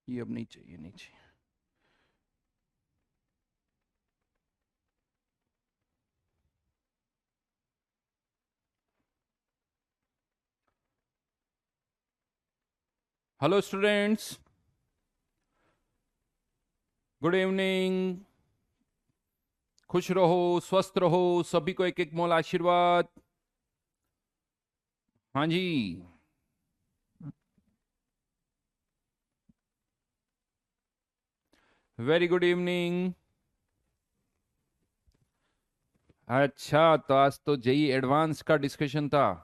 ये अब नहीं चाहिए, नहीं चाहिए। Hello students, good evening. खुश रहो, स्वस्थ रहो, सभी को एक एक मोल आशीर्वाद। हाँ जी। Very good evening. अच्छा, तो आज तो जेई एडवांस का डिस्कशन था।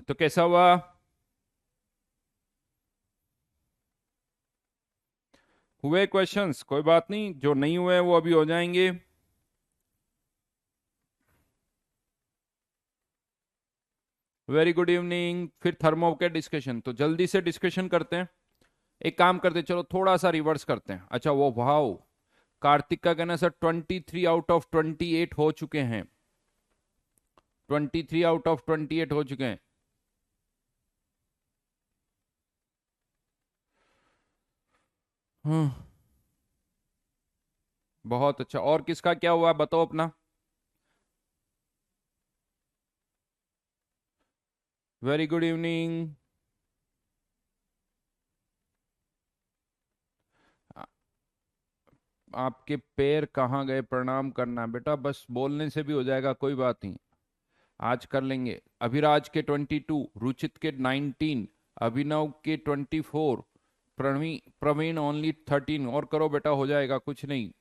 तो कैसा हुआ? हुए क्वेश्चंस? कोई बात नहीं, जो नहीं हुए वो अभी हो जाएंगे। Very good evening. फिर थर्मो के डिस्कशन, तो जल्दी से डिस्कशन करते हैं। एक काम करते हैं, चलो थोड़ा सा रिवर्स करते हैं। अच्छा, वो भाव कार्तिक का कहना सर 23 आउट ऑफ 28 हो चुके हैं। 23 आउट ऑफ 28 हो चुके हैं। हम्म, बहुत अच्छा। और किसका क्या हुआ बताओ अपना। Very good evening. आपके पैर कहाँ गए प्रणाम करना? बेटा बस बोलने से भी हो जाएगा, कोई बात नहीं, आज कर लेंगे। अभिराज के 22, रुचित के 19, अभिनव के 24, प्रवीण ओनली 13। और करो बेटा, हो जाएगा, कुछ नहीं।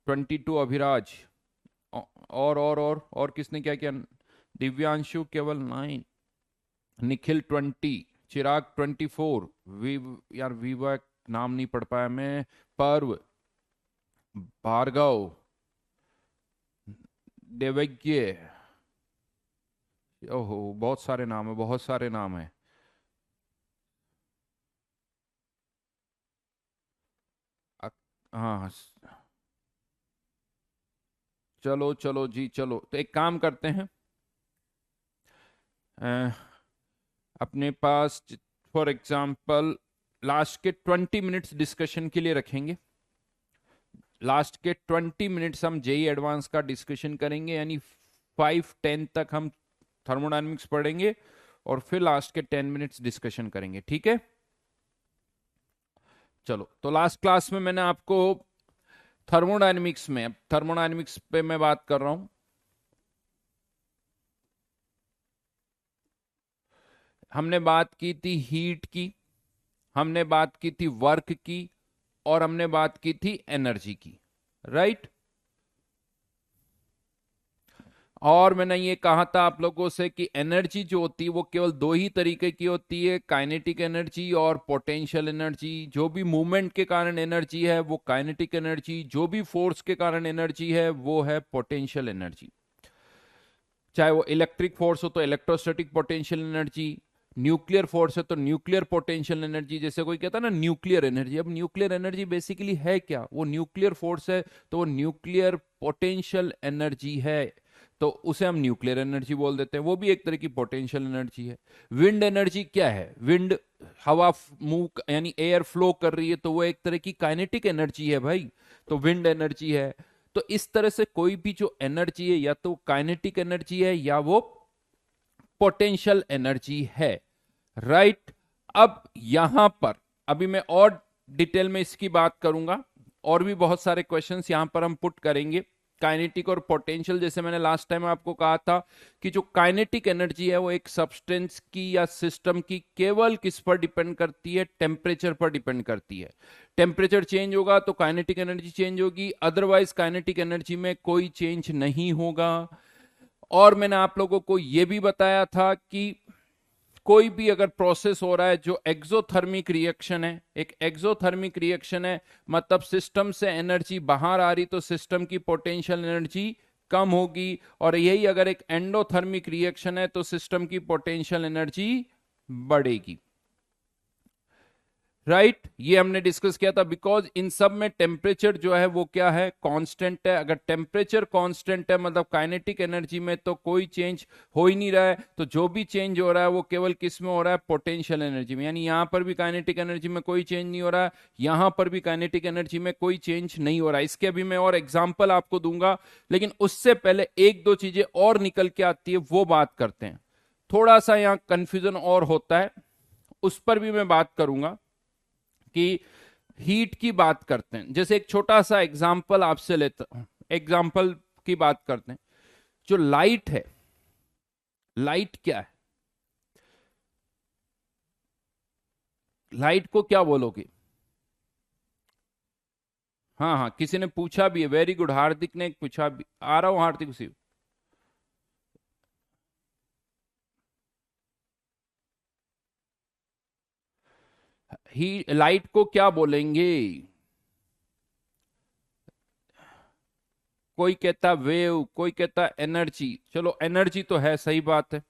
22 अभिराज। और किसने क्या किया? दिव्यांशु केवल 9, निखिल 20, चिराग 24, यार विवेक नाम नहीं पढ़ पाया मैं, पर्व, भार्गव, देवज्ञ। ओहो, बहुत सारे नाम है, बहुत सारे नाम है। अ- हाँ हाँ, चलो चलो जी, चलो तो एक काम करते हैं। अ, अपने पास फॉर एग्जांपल लास्ट के 20 मिनट्स डिस्कशन के लिए रखेंगे। लास्ट के 20 मिनट्स हम जेई एडवांस का डिस्कशन करेंगे, यानी 5-10 तक हम थर्मोडायनेमिक्स पढ़ेंगे और फिर लास्ट के 10 मिनट्स डिस्कशन करेंगे, ठीक है? चलो, तो लास्ट क्लास में मैंने आपको थर्मोडायनेमिक्स में, अब थर्मोडायनेमिक्स पे मैं बात कर रहा हूं। हमने बात की थी हीट की, हमने बात की थी वर्क की, और हमने बात की थी एनर्जी की, राइट? और मैंने ये कहा था आप लोगों से कि एनर्जी जो होती है वो केवल दो ही तरीके की होती है, काइनेटिक एनर्जी और पोटेंशियल एनर्जी। जो भी मूवमेंट के कारण एनर्जी है वो काइनेटिक एनर्जी, जो भी फोर्स के कारण एनर्जी है वो है पोटेंशियल एनर्जी। चाहे वो इलेक्ट्रिक फोर्स हो तो electrostatic potential energy, nuclear force है तो न्यूक्लियर पोटेंशियल एनर्जी। जैसे कोई कहता है ना न्यूक्लियर एनर्जी, अब न्यूक्लियर एनर्जी बेसिकली है क्या? वो न्यूक्लियर फोर्स है तो वो न्यूक्लियर पोटेंशियल एनर्जी है, तो उसे हम न्यूक्लियर एनर्जी बोल देते हैं। वो भी एक तरह की पोटेंशियल एनर्जी है। विंड एनर्जी क्या है? विंड, हवा मूव यानी एयर फ्लो कर रही है तो वो एक तरह की काइनेटिक एनर्जी है भाई, तो विंड एनर्जी है। तो इस तरह से कोई भी जो एनर्जी है या तो काइनेटिक एनर्जी है या वो पोटेंशियल एनर्जी है, राइट? अब यहां पर अभी मैं और डिटेल में इसकी बात करूंगा, और भी बहुत सारे क्वेश्चंस यहां पर हम पुट करेंगे। काइनेटिक और पोटेंशियल, जैसे मैंने लास्ट टाइम आपको कहा था कि जो काइनेटिक एनर्जी है वो एक सब्सटेंस की या सिस्टम की केवल किस पर डिपेंड करती है? टेम्परेचर पर डिपेंड करती है। टेम्परेचर चेंज होगा तो काइनेटिक एनर्जी चेंज होगी, अदरवाइज काइनेटिक एनर्जी में कोई चेंज नहीं होगा। और मैंने आप लोगों को यह भी बताया था कि कोई भी अगर प्रोसेस हो रहा है जो एक्सोथर्मिक रिएक्शन है, एक एक्सोथर्मिक रिएक्शन है, मतलब सिस्टम से एनर्जी बाहर आ रही तो सिस्टम की पोटेंशियल एनर्जी कम होगी, और यही अगर एक एंडोथर्मिक रिएक्शन है तो सिस्टम की पोटेंशियल एनर्जी बढ़ेगी। राइट ये हमने डिस्कस किया था, बिकॉज इन सब में टेम्परेचर जो है वो क्या है, कांस्टेंट है। अगर टेम्परेचर कांस्टेंट है मतलब काइनेटिक एनर्जी में तो कोई चेंज हो ही नहीं रहा है, तो जो भी चेंज हो रहा है वो केवल किस में हो रहा है, पोटेंशियल एनर्जी में। यानी यहां पर भी काइनेटिक एनर्जी में कोई चेंज नहीं हो रहा है, यहां पर भी काइनेटिक एनर्जी में कोई चेंज नहीं हो रहा है। इसके अभी मैं और एग्जाम्पल आपको दूंगा, लेकिन उससे पहले एक दो चीजें और निकल के आती है, वो बात करते हैं। थोड़ा सा यहाँ कंफ्यूजन और होता है, उस पर भी मैं बात करूंगा कि हीट की बात करते हैं। जैसे एक छोटा सा एग्जांपल आपसे लेता हूं, एग्जांपल की बात करते हैं। जो लाइट है, लाइट क्या है, लाइट को क्या बोलोगे? हाँ हाँ, किसी ने पूछा भी है, वेरी गुड, हार्दिक ने पूछा भी, आ रहा हूं हार्दिक उसी। ही लाइट को क्या बोलेंगे? कोई कहता वेव, कोई कहता एनर्जी। चलो एनर्जी तो है, सही बात है।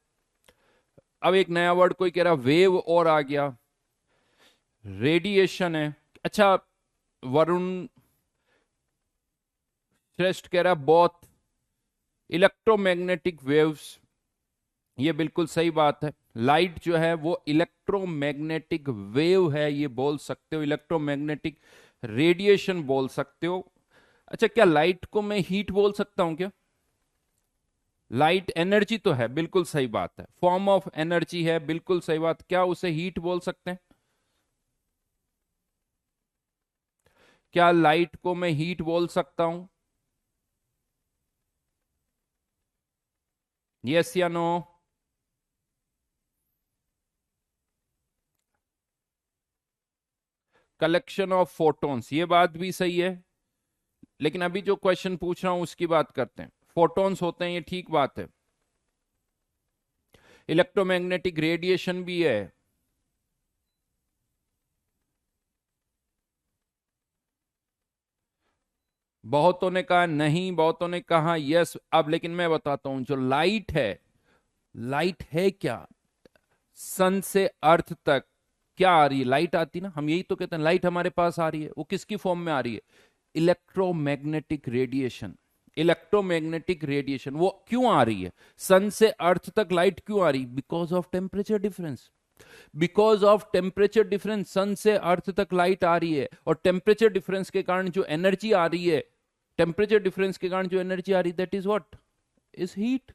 अब एक नया वर्ड कोई कह रहा वेव और आ गया, रेडिएशन है। अच्छा, वरुण श्रेष्ठ कह रहा बोथ इलेक्ट्रोमैग्नेटिक वेव्स। ये बिल्कुल सही बात है, लाइट जो है वो इलेक्ट्रोमैग्नेटिक वेव है, ये बोल सकते हो, इलेक्ट्रोमैग्नेटिक रेडिएशन बोल सकते हो। अच्छा, क्या लाइट को मैं हीट बोल सकता हूं क्या? लाइट एनर्जी तो है, बिल्कुल सही बात है, फॉर्म ऑफ एनर्जी है, बिल्कुल सही बात। क्या उसे हीट बोल सकते हैं? क्या लाइट को मैं हीट बोल सकता हूं? यस या नो? कलेक्शन ऑफ फोटॉन्स, ये बात भी सही है, लेकिन अभी जो क्वेश्चन पूछ रहा हूं उसकी बात करते हैं। फोटॉन्स होते हैं, ये ठीक बात है। इलेक्ट्रोमैग्नेटिक रेडिएशन भी है। बहुतों ने कहा नहीं, बहुतों ने कहा यस। अब लेकिन मैं बताता हूं, जो लाइट है, लाइट है क्या? सन से अर्थ तक क्या आ रही है? लाइट आती ना, हम यही तो कहते हैं लाइट हमारे पास आ रही है, वो किसकी फॉर्म में आ रही है? Electromagnetic radiation. इलेक्ट्रोमैग्नेटिक रेडिएशन वो क्यों आ रही है? सन से अर्थ तक लाइट क्यों आ रही? Because of temperature difference. Because of temperature difference sun से अर्थ तक लाइट आ रही है, और टेम्परेचर डिफरेंस के कारण जो एनर्जी आ रही है, टेम्परेचर डिफरेंस के कारण जो एनर्जी आ रही है, that is what? Is heat.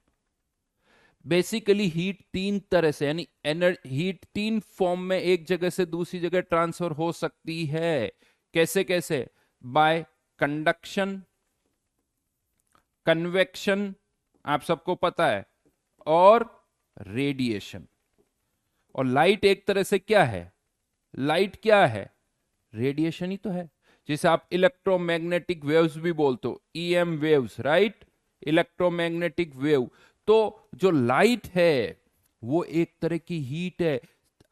Basically heat तीन तरह से, यानी हीट तीन फॉर्म में एक जगह से दूसरी जगह ट्रांसफर हो सकती है। कैसे कैसे? बाय कंडक्शन, कन्वेक्शन, आप सबको पता है, और रेडिएशन। और लाइट एक तरह से क्या है? लाइट क्या है? रेडिएशन ही तो है, जिसे आप इलेक्ट्रोमैग्नेटिक वेव्स भी बोलते हो, EM waves, right? Electromagnetic wave. तो जो लाइट है वो एक तरह की हीट है।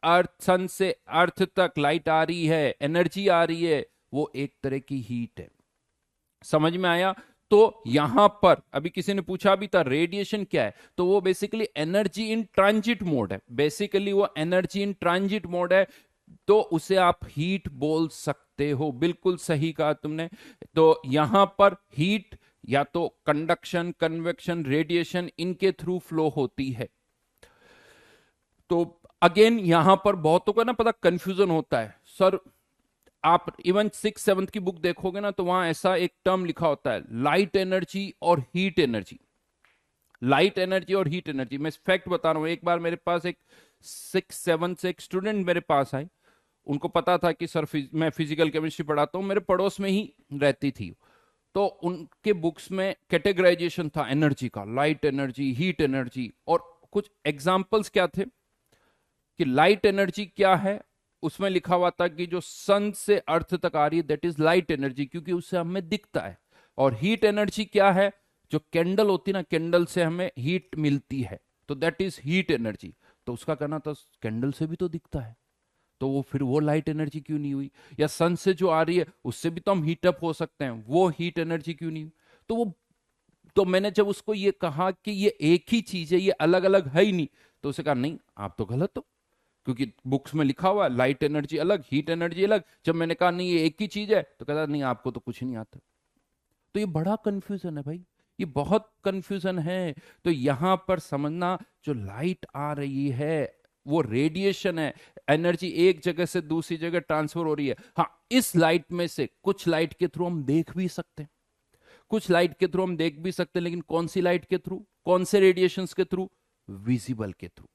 अर्थ, सन से अर्थ तक लाइट आ रही है, एनर्जी आ रही है, वो एक तरह की हीट है। समझ में आया? तो यहां पर अभी किसी ने पूछा भी था रेडिएशन क्या है, तो वो basically energy in transit mode है। बेसिकली वो एनर्जी इन ट्रांजिट मोड है, तो उसे आप हीट बोल सकते हो। बिल्कुल सही कहा तुमने। तो यहां पर हीट या तो कंडक्शन, कन्वेक्शन, रेडिएशन, इनके थ्रू फ्लो होती है। तो अगेन यहां पर बहुतों का ना पता कंफ्यूजन होता है, सर आप इवन 6th 7th की बुक देखोगे ना, तो वहां ऐसा एक टर्म लिखा होता है, लाइट एनर्जी और हीट एनर्जी। लाइट एनर्जी और हीट एनर्जी, मैं फैक्ट बता रहा हूं। एक बार मेरे पास एक 6th 7th से एक स्टूडेंट मेरे पास आए, उनको पता था कि सर मैं फिजिकल केमिस्ट्री पढ़ाता हूं, मेरे पड़ोस में ही रहती थी। तो उनके बुक्स में कैटेगराइजेशन था एनर्जी का, लाइट एनर्जी, हीट एनर्जी, और कुछ एग्जाम्पल्स क्या थे कि लाइट एनर्जी क्या है। उसमें लिखा हुआ था कि जो सन से अर्थ तक आ रही है, दैट इज लाइट एनर्जी, क्योंकि उससे हमें दिखता है। और हीट एनर्जी क्या है? जो कैंडल होती है ना, कैंडल से हमें हीट मिलती है, तो दैट इज हीट एनर्जी। तो उसका कहना था कैंडल से भी तो दिखता है, तो वो फिर वो लाइट एनर्जी क्यों नहीं हुई? या सन से जो आ रही है उससे भी तो हम हीटअप हो सकते हैं, वो हीट एनर्जी क्यों नहीं हुई? तो वो, तो मैंने जब उसको ये कहा कि ये एक ही चीज है, ये अलग अलग है ही नहीं, तो उसे कहा नहीं, आप तो गलत हो, क्योंकि बुक्स में लिखा हुआ है लाइट एनर्जी अलग, हीट एनर्जी अलग। जब मैंने कहा नहीं ये एक ही चीज है, तो कहता नहीं आपको तो कुछ नहीं आता। तो ये बड़ा कंफ्यूजन है भाई, ये बहुत कंफ्यूजन है। तो यहां पर समझना, जो लाइट आ रही है वो रेडिएशन है, एनर्जी एक जगह से दूसरी जगह ट्रांसफर हो रही है। हाँ, इस लाइट में से कुछ लाइट के थ्रू हम देख भी सकते हैं, कुछ लाइट के थ्रू हम देख भी सकते हैं, लेकिन कौन सी लाइट के थ्रू, कौन से रेडिएशंस के थ्रू? विजिबल के थ्रू।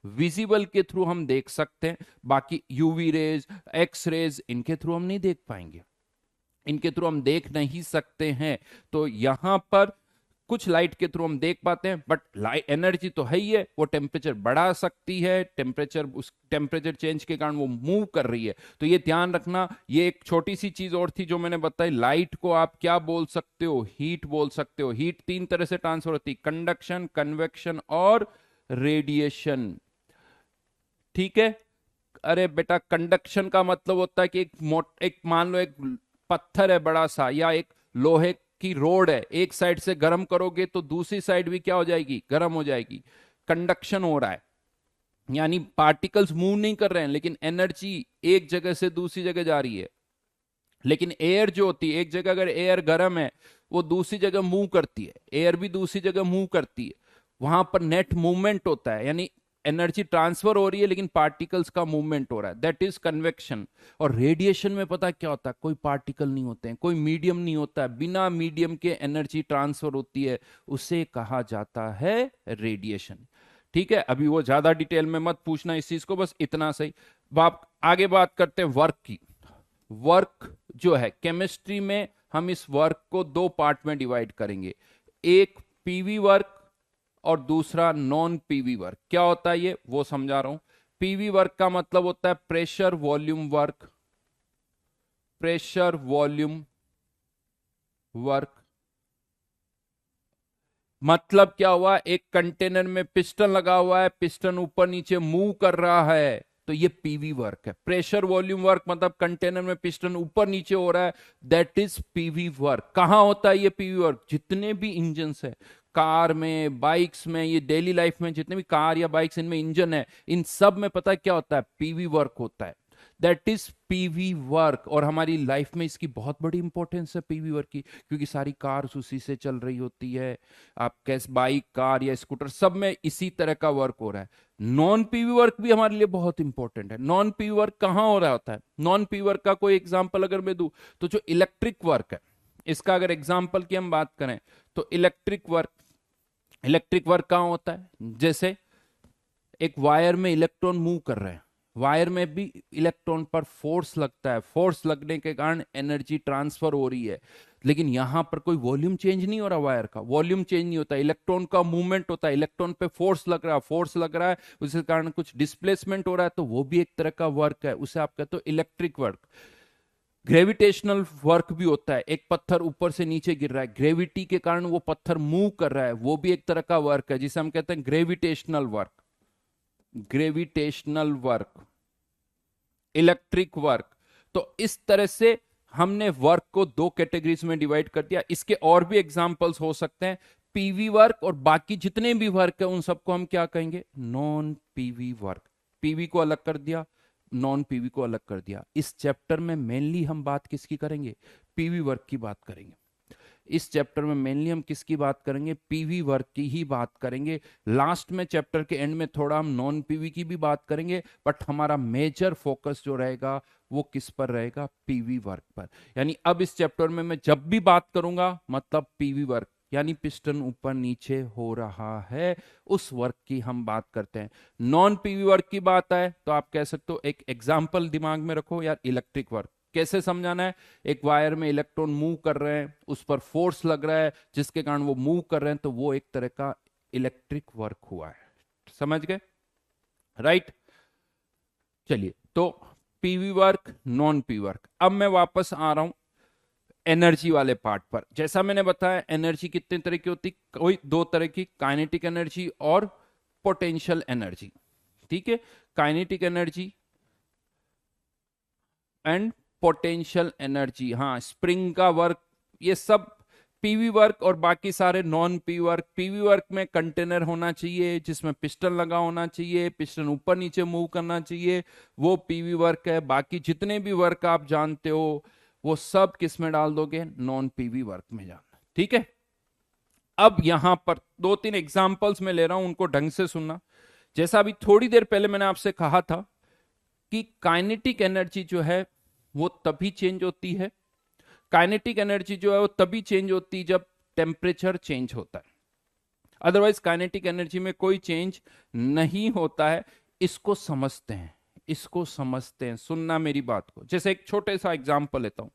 विजिबल के थ्रू हम देख सकते हैं, बाकी यूवी रेज, एक्स रेज, इनके थ्रू हम नहीं देख पाएंगे, इनके थ्रू हम देख नहीं सकते हैं। तो यहां पर कुछ लाइट के थ्रू हम देख पाते हैं, बट लाइट एनर्जी तो है ही है, वो टेम्परेचर बढ़ा सकती है, टेम्परेचर, उस टेम्परेचर चेंज के कारण वो मूव कर रही है। तो ये ध्यान रखना। ये एक छोटी सी चीज और थी जो मैंने बताई, लाइट को आप क्या बोल सकते हो? हीट बोल सकते हो। हीट तीन तरह से ट्रांसफर होती है, कंडक्शन, कन्वेक्शन और रेडिएशन। ठीक है। अरे बेटा, कंडक्शन का मतलब होता है कि एक मान लो एक पत्थर है बड़ा सा, या एक लोहे की रोड है, एक साइड से गर्म करोगे तो दूसरी साइड भी क्या हो जाएगी? गर्म हो जाएगी। कंडक्शन हो रहा है, यानी पार्टिकल्स मूव नहीं कर रहे हैं, लेकिन एनर्जी एक जगह से दूसरी जगह जा रही है। लेकिन एयर जो होती है, एक जगह अगर एयर गर्म है, वो दूसरी जगह मूव करती है, एयर भी दूसरी जगह मूव करती है, वहां पर नेट मूवमेंट होता है, यानी एनर्जी ट्रांसफर हो रही है लेकिन पार्टिकल्स का मूवमेंट हो रहा है, दैट इज कन्वेक्शन। और रेडिएशन में पता क्या होता है? कोई पार्टिकल नहीं होते हैं, कोई मीडियम नहीं होता है, बिना मीडियम के एनर्जी ट्रांसफर होती है, उसे कहा जाता है रेडिएशन। ठीक है, अभी वो ज्यादा डिटेल में मत पूछना इस चीज को, बस इतना सही। बाप आगे बात करते हैं वर्क की। वर्क जो है केमिस्ट्री में, हम इस वर्क को दो पार्ट में डिवाइड करेंगे, एक पीवी वर्क और दूसरा नॉन पीवी वर्क। क्या होता है ये वो समझा रहा हूं। पीवी वर्क का मतलब होता है pressure volume work, pressure volume work. मतलब क्या हुआ? एक कंटेनर में पिस्टन लगा हुआ है, पिस्टन ऊपर नीचे मूव कर रहा है, तो ये पीवी वर्क है। प्रेशर वॉल्यूम वर्क मतलब कंटेनर में पिस्टन ऊपर नीचे हो रहा है, दैट इज पीवी वर्क। कहां होता है ये पीवी वर्क? जितने भी इंजन है, कार में, बाइक्स में, ये डेली लाइफ में जितने भी कार या बाइक्स इनमें इंजन है, इन सब में पता है क्या होता है? पीवी वर्क होता है, दैट इज पीवी वर्क। और हमारी लाइफ में इसकी बहुत बड़ी इंपॉर्टेंस है पीवी वर्क की, क्योंकि सारी कार्स उसी से चल रही होती है। आप कैसे बाइक, कार या स्कूटर, सब में इसी तरह का वर्क हो रहा है। नॉन पीवी वर्क भी हमारे लिए बहुत इंपॉर्टेंट है। नॉन पीवी वर्क कहां हो रहा होता है? नॉन पीवी वर्क का कोई एग्जांपल अगर मैं दूं, तो जो इलेक्ट्रिक वर्क है, इसका अगर एग्जांपल की हम बात करें, तो इलेक्ट्रिक वर्क, इलेक्ट्रिक वर्क कहां होता है? जैसे एक वायर में इलेक्ट्रॉन मूव कर रहे हैं, वायर में भी इलेक्ट्रॉन पर फोर्स लगता है, फोर्स लगने के कारण एनर्जी ट्रांसफर हो रही है, लेकिन यहां पर कोई वॉल्यूम चेंज नहीं हो रहा, वायर का वॉल्यूम चेंज नहीं होता, इलेक्ट्रॉन का मूवमेंट होता है, इलेक्ट्रॉन पे फोर्स लग रहा है, फोर्स लग रहा है, उसके कारण कुछ डिस्प्लेसमेंट हो रहा है, तो वो भी एक तरह का वर्क है, उसे आप कहते हो इलेक्ट्रिक वर्क। ग्रेविटेशनल वर्क भी होता है, एक पत्थर ऊपर से नीचे गिर रहा है, ग्रेविटी के कारण वो पत्थर मूव कर रहा है, वो भी एक तरह का वर्क है, जिसे हम कहते हैं gravitational work. Gravitational work, electric work. तो इस तरह से हमने वर्क को दो कैटेगरीज में डिवाइड कर दिया। इसके और भी एग्जांपल्स हो सकते हैं। पीवी वर्क और बाकी जितने भी वर्क है उन सबको हम क्या कहेंगे? Non PV work. पीवी को अलग कर दिया, नॉन पीवी को अलग कर दिया। इस चैप्टर में मेनली हम बात किसकी करेंगे? पीवी वर्क की बात करेंगे। इस चैप्टर में मेनली हम किसकी बात करेंगे? पीवी वर्क की ही बात करेंगे। लास्ट में चैप्टर के एंड में थोड़ा हम नॉन पीवी की भी बात करेंगे, बट हमारा मेजर फोकस जो रहेगा वो किस पर रहेगा? पीवी वर्क पर। यानी अब इस चैप्टर में मैं जब भी बात करूंगा, मतलब पीवी वर्क, यानी पिस्टन ऊपर नीचे हो रहा है, उस वर्क की हम बात करते हैं। नॉन पीवी वर्क की बात आए तो आप कह सकते हो, एक एग्जाम्पल दिमाग में रखो यार, इलेक्ट्रिक वर्क कैसे समझाना है? एक वायर में इलेक्ट्रॉन मूव कर रहे हैं, उस पर फोर्स लग रहा है, जिसके कारण वो मूव कर रहे हैं, तो वो एक तरह का इलेक्ट्रिक वर्क हुआ है। समझ गए? राइट। चलिए, तो PV work, non PV work. अब मैं वापस आ रहा हूं एनर्जी वाले पार्ट पर। जैसा मैंने बताया, एनर्जी कितने तरह की होती? कोई दो तरह की, काइनेटिक एनर्जी और पोटेंशियल एनर्जी। ठीक है, kinetic energy and potential energy. हाँ, स्प्रिंग का वर्क, ये सब पीवी वर्क और बाकी सारे non PV work. PV work में कंटेनर होना चाहिए जिसमें पिस्टन लगा होना चाहिए, पिस्टन ऊपर नीचे मूव करना चाहिए, वो पीवी वर्क है। बाकी जितने भी वर्क आप जानते हो वो सब किस में डाल दोगे, नॉन पीवी वर्क में जाना। ठीक है, अब यहां पर दो तीन एग्जाम्पल्स में ले रहा हूं, उनको ढंग से सुनना। जैसा अभी थोड़ी देर पहले मैंने आपसे कहा था कि काइनेटिक एनर्जी जो है वो तभी चेंज होती है, काइनेटिक एनर्जी जो है वो तभी चेंज होती है जब टेम्परेचर चेंज होता है, अदरवाइज काइनेटिक एनर्जी में कोई चेंज नहीं होता है। इसको समझते हैं, इसको समझते हैं, सुनना मेरी बात को। जैसे एक छोटे सा एग्जांपल लेता हूं,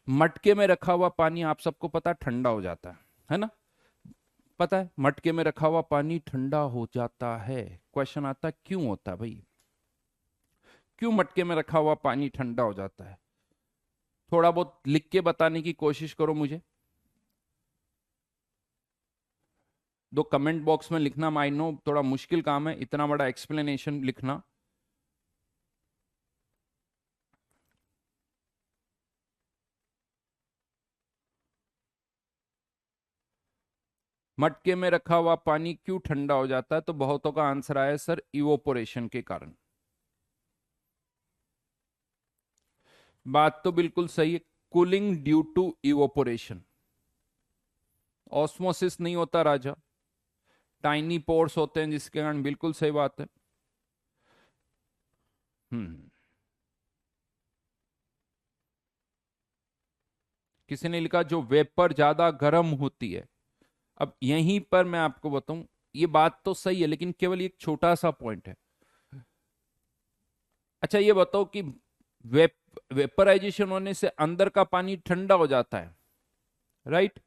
मटके में रखा हुआ पानी आप सबको पता ठंडा हो जाता है ना? पता है मटके में रखा हुआ पानी ठंडा हो जाता है। क्वेश्चन आता है क्यों होता है भाई, क्यों मटके में रखा हुआ पानी ठंडा हो जाता है? थोड़ा बहुत लिख के बताने की कोशिश करो मुझे, दो कमेंट बॉक्स में लिखना। आई नो थोड़ा मुश्किल काम है इतना बड़ा एक्सप्लेनेशन लिखना। मटके में रखा हुआ पानी क्यों ठंडा हो जाता है? तो बहुतों का आंसर आया सर इवोपोरेशन के कारण। बात तो बिल्कुल सही है, cooling due to evaporation. Osmosis नहीं होता राजा, टाइनी पोर्स होते हैं जिसके कारण, बिल्कुल सही बात है। किसी ने लिखा जो वेपर ज्यादा गर्म होती है। अब यहीं पर मैं आपको बताऊं, ये बात तो सही है लेकिन केवल एक छोटा सा पॉइंट है। अच्छा ये बताओ कि वेपराइजेशन होने से अंदर का पानी ठंडा हो जाता है, राइट?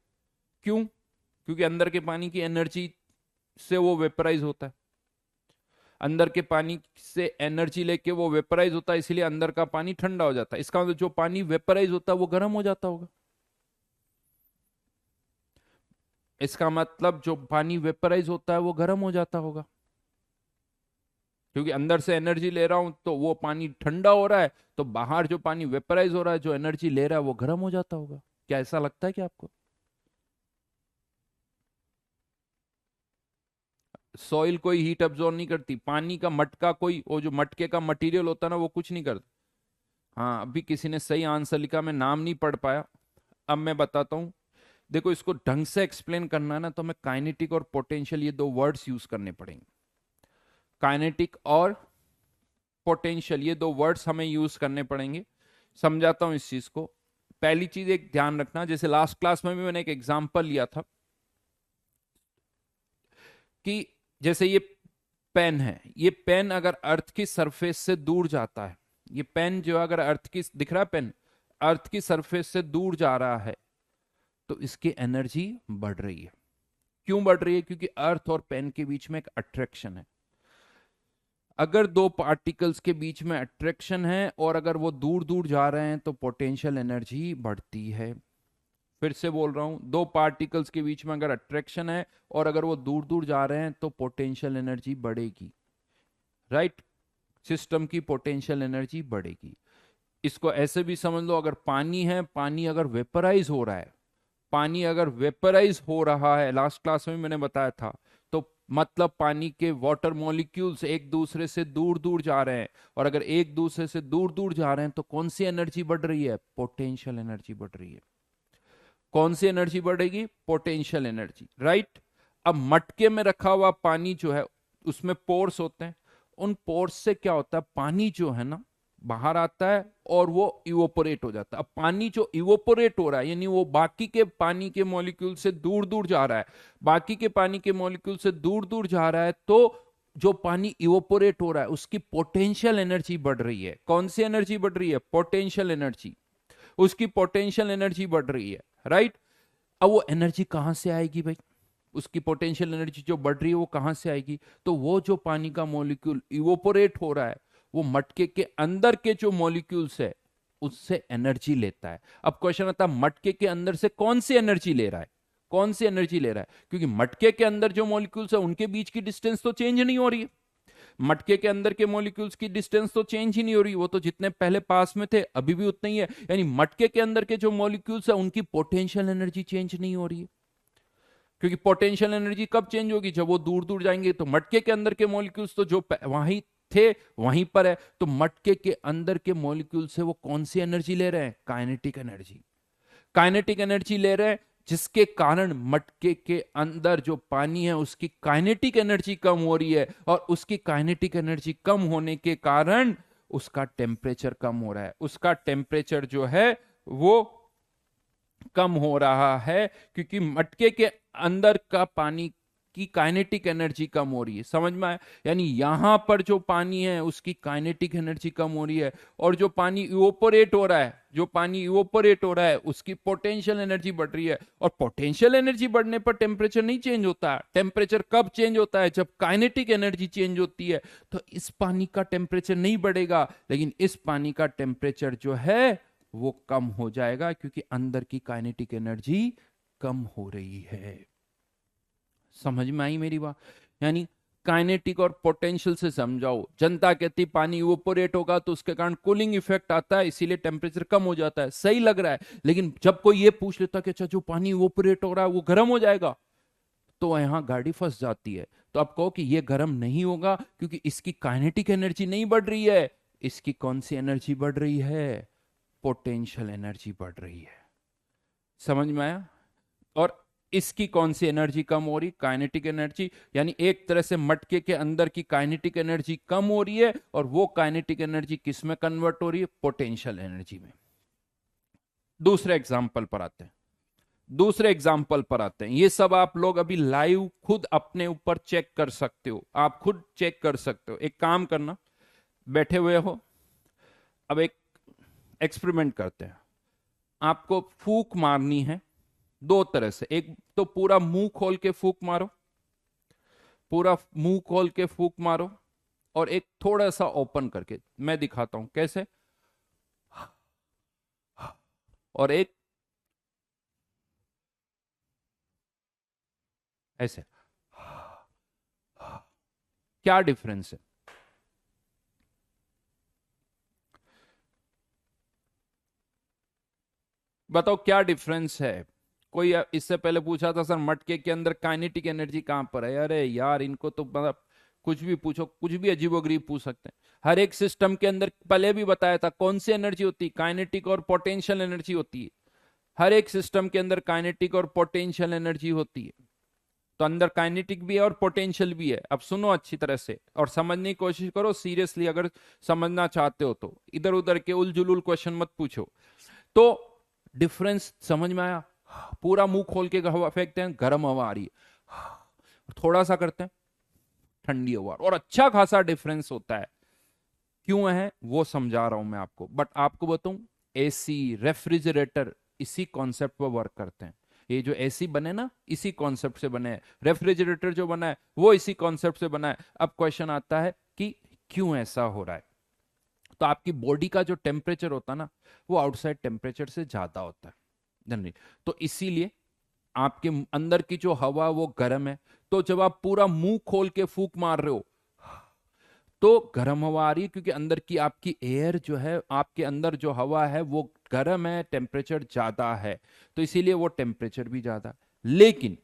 क्यों? क्योंकि अंदर के पानी की एनर्जी से वो वेपराइज होता है, अंदर के पानी से एनर्जी लेके वो वेपराइज होता है, इसलिए अंदर का पानी ठंडा हो जाता है। इसका मतलब जो पानी वेपराइज होता है वो गर्म हो जाता होगा। इसका मतलब जो पानी वेपराइज होता है वो गर्म हो जाता होगा, क्योंकि अंदर से एनर्जी ले रहा हूं तो वो पानी ठंडा हो रहा है, तो बाहर जो पानी वेपराइज हो रहा है जो एनर्जी ले रहा है वो गर्म हो जाता होगा। क्या ऐसा लगता है क्या आपको? सॉइल कोई हीट अब्जॉर्ब नहीं करती, पानी का मटका कोई, वो जो मटके का मटेरियल होता है ना वो कुछ नहीं करता। हाँ अभी किसी ने सही आंसर लिखा, मैं नाम नहीं पढ़ पाया, अब मैं बताता हूं। देखो इसको ढंग से एक्सप्लेन करना है ना तो हमें काइनेटिक और पोटेंशियल ये दो वर्ड्स यूज करने पड़ेंगे। काइनेटिक और पोटेंशियल ये दो वर्ड्स हमें यूज करने पड़ेंगे। समझाता हूं इस चीज को। पहली चीज एक ध्यान रखना, जैसे लास्ट क्लास में भी मैंने एक एग्जांपल लिया था कि जैसे ये पेन है, ये पेन अगर अर्थ की सरफेस से दूर जाता है, ये पेन जो अगर अर्थ की, दिख रहा है पेन अर्थ की सरफेस से दूर जा रहा है तो इसकी एनर्जी बढ़ रही है। क्यों बढ़ रही है? क्योंकि अर्थ और पेन के बीच में एक अट्रैक्शन है। अगर दो पार्टिकल्स के बीच में अट्रैक्शन है और अगर वो दूर दूर जा रहे हैं तो पोटेंशियल एनर्जी बढ़ती है। फिर से बोल रहा हूं, दो पार्टिकल्स के बीच में अगर अट्रैक्शन है और अगर वो दूर दूर जा रहे हैं तो पोटेंशियल एनर्जी बढ़ेगी, राइट? सिस्टम की पोटेंशियल एनर्जी बढ़ेगी। इसको ऐसे भी समझ लो, अगर पानी है, पानी अगर वेपराइज हो रहा है, पानी अगर वेपराइज हो रहा है, लास्ट क्लास में मैंने बताया था, तो मतलब पानी के वाटर मॉलिक्यूल्स एक दूसरे से दूर दूर जा रहे हैं, और अगर एक दूसरे से दूर दूर जा रहे हैं तो कौन सी एनर्जी बढ़ रही है? पोटेंशियल एनर्जी बढ़ रही है। कौन सी एनर्जी बढ़ेगी? Potential energy, right? अब मटके में रखा हुआ पानी जो है उसमें पोर्स होते हैं, उन पोर्स से क्या होता है, पानी जो है ना बाहर आता है और वो इवोपोरेट हो जाता है। अब पानी जो इवोपोरेट हो रहा है यानी वो बाकी के पानी के मॉलिक्यूल से दूर दूर जा रहा है, बाकी के पानी के मॉलिक्यूल से दूर दूर जा रहा है, तो जो पानी इवोपोरेट हो रहा है उसकी पोटेंशियल एनर्जी बढ़ रही है। कौन सी एनर्जी बढ़ रही है? Potential energy. उसकी पोटेंशियल एनर्जी बढ़ रही है, राइट? अब वो एनर्जी कहां से आएगी भाई? उसकी पोटेंशियल एनर्जी जो बढ़ रही है वो कहां से आएगी? तो वो जो पानी का मॉलिक्यूल इवोपोरेट हो रहा है वो मटके के अंदर के जो मॉलिक्यूल्स है उससे एनर्जी लेता है। अब क्वेश्चन आता है मटके के अंदर से कौन सी एनर्जी ले रहा है? कौन सी एनर्जी ले रहा है? क्योंकि मटके के अंदर जो मॉलिक्यूल्स है उनके बीच की डिस्टेंस तो चेंज नहीं हो रही है। मटके के अंदर के मॉलिक्यूल्स की डिस्टेंस तो चेंज ही नहीं हो रही, वो तो जितने पहले पास में थे अभी भी उतने ही है। यानी मटके के अंदर के जो मॉलिक्यूल्स है उनकी पोटेंशियल एनर्जी चेंज नहीं हो रही है, क्योंकि पोटेंशियल एनर्जी कब चेंज होगी, जब वो दूर दूर जाएंगे। तो मटके के अंदर के मॉलिक्यूल्स तो जो वहीं थे वहीं पर है, तो मटके के अंदर के मॉलिक्यूल से वो कौन सी एनर्जी ले रहे हैं, काइनेटिक एनर्जी। काइनेटिक एनर्जी ले रहे हैं, जिसके कारण मटके के अंदर जो पानी है उसकी काइनेटिक एनर्जी कम हो रही है, और उसकी काइनेटिक एनर्जी कम होने के कारण उसका टेम्परेचर कम हो रहा है। उसका टेम्परेचर जो है वो कम हो रहा है, क्योंकि मटके के अंदर का पानी की काइनेटिक एनर्जी कम हो रही है। समझ में आया? यानी यहां पर जो पानी है उसकी काइनेटिक एनर्जी कम हो रही है, और जो पानी इवोपोरेट हो रहा है, जो पानी इवोपोरेट हो रहा है उसकी पोटेंशियल एनर्जी बढ़ रही है। और पोटेंशियल एनर्जी बढ़ने पर टेम्परेचर नहीं चेंज होता। टेम्परेचर कब चेंज होता है, जब काइनेटिक एनर्जी चेंज होती है। तो इस पानी का टेम्परेचर नहीं बढ़ेगा, लेकिन इस पानी का टेम्परेचर जो है वो कम हो जाएगा, क्योंकि अंदर की काइनेटिक एनर्जी कम हो रही है। समझ में आई मेरी बात? यानी काइनेटिक और पोटेंशियल से समझाओ। जनता कहती पानी इवोपोरेट होगा तो उसके कारण कूलिंग इफेक्ट आता है, इसीलिए टेम्परेचर कम हो जाता है। सही लग रहा है, लेकिन जब कोई ये पूछ लेता कि अच्छा जो पानी इवोपोरेट हो रहा है वो गर्म हो जाएगा, तो यहां गाड़ी फंस जाती है। तो आप कहो कि ये गर्म नहीं होगा क्योंकि इसकी काइनेटिक एनर्जी नहीं बढ़ रही है। इसकी कौन सी एनर्जी बढ़ रही है, पोटेंशियल एनर्जी बढ़ रही है। समझ में आया? और इसकी कौन सी एनर्जी कम हो रही, काइनेटिक एनर्जी। यानी एक तरह से मटके के अंदर की काइनेटिक एनर्जी कम हो रही है, और वो काइनेटिक एनर्जी किस में कन्वर्ट हो रही है, पोटेंशियल एनर्जी में। दूसरे एग्जाम्पल पर आते हैं। दूसरे एग्जाम्पल पर आते हैं। ये सब आप लोग अभी लाइव खुद अपने ऊपर चेक कर सकते हो, आप खुद चेक कर सकते हो। एक काम करना, बैठे हुए हो, अब एक एक्सपेरिमेंट करते हैं। आपको फूक मारनी है दो तरह से। एक तो पूरा मुंह खोल के फूक मारो, पूरा मुंह खोल के फूक मारो, और एक थोड़ा सा ओपन करके। मैं दिखाता हूं कैसे। और एक ऐसे। क्या डिफरेंस है? बताओ क्या डिफरेंस है। कोई इससे पहले पूछा था सर मटके के अंदर काइनेटिक एनर्जी कहां पर है। अरे यार, इनको तो मतलब कुछ भी पूछो, कुछ भी अजीबोगरीब पूछ सकते हैं। हर एक सिस्टम के अंदर पहले भी बताया था कौन सी एनर्जी होती है, काइनेटिक और पोटेंशियल एनर्जी होती है। हर एक सिस्टम के अंदर काइनेटिक और पोटेंशियल एनर्जी होती है। तो अंदर काइनेटिक भी है और पोटेंशियल भी है। अब सुनो अच्छी तरह से और समझने की कोशिश करो सीरियसली, अगर समझना चाहते हो तो। इधर उधर के उलझुल क्वेश्चन मत पूछो। तो डिफरेंस समझ में आया? पूरा मुंह खोल के हवा फेंकते हैं, गर्म हवा आ रही है। थोड़ा सा करते हैं, ठंडी हवा, और अच्छा खासा डिफरेंस होता है। क्यों है वो समझा रहा हूं मैं आपको। बट आपको बताऊं, एसी, रेफ्रिजरेटर इसी कॉन्सेप्ट पर वर्क करते हैं। ये जो एसी बने ना, इसी कॉन्सेप्ट से बने हैं। रेफ्रिजरेटर जो बना है वो इसी कॉन्सेप्ट से बना है। अब क्वेश्चन आता है कि क्यों ऐसा हो रहा है। तो आपकी बॉडी का जो टेम्परेचर होता है ना, वो आउटसाइड टेम्परेचर से ज्यादा होता है जनरली। तो इसीलिए आपके अंदर की जो हवा वो गर्म है। तो जब आप पूरा मुंह खोल के फूंक मार रहे हो तो गर्म हवा आ रही है, क्योंकि अंदर की आपकी एयर जो है, आपके अंदर जो हवा है वो गर्म है, टेम्परेचर ज्यादा है, तो इसीलिए वो टेम्परेचर भी ज्यादा। लेकिन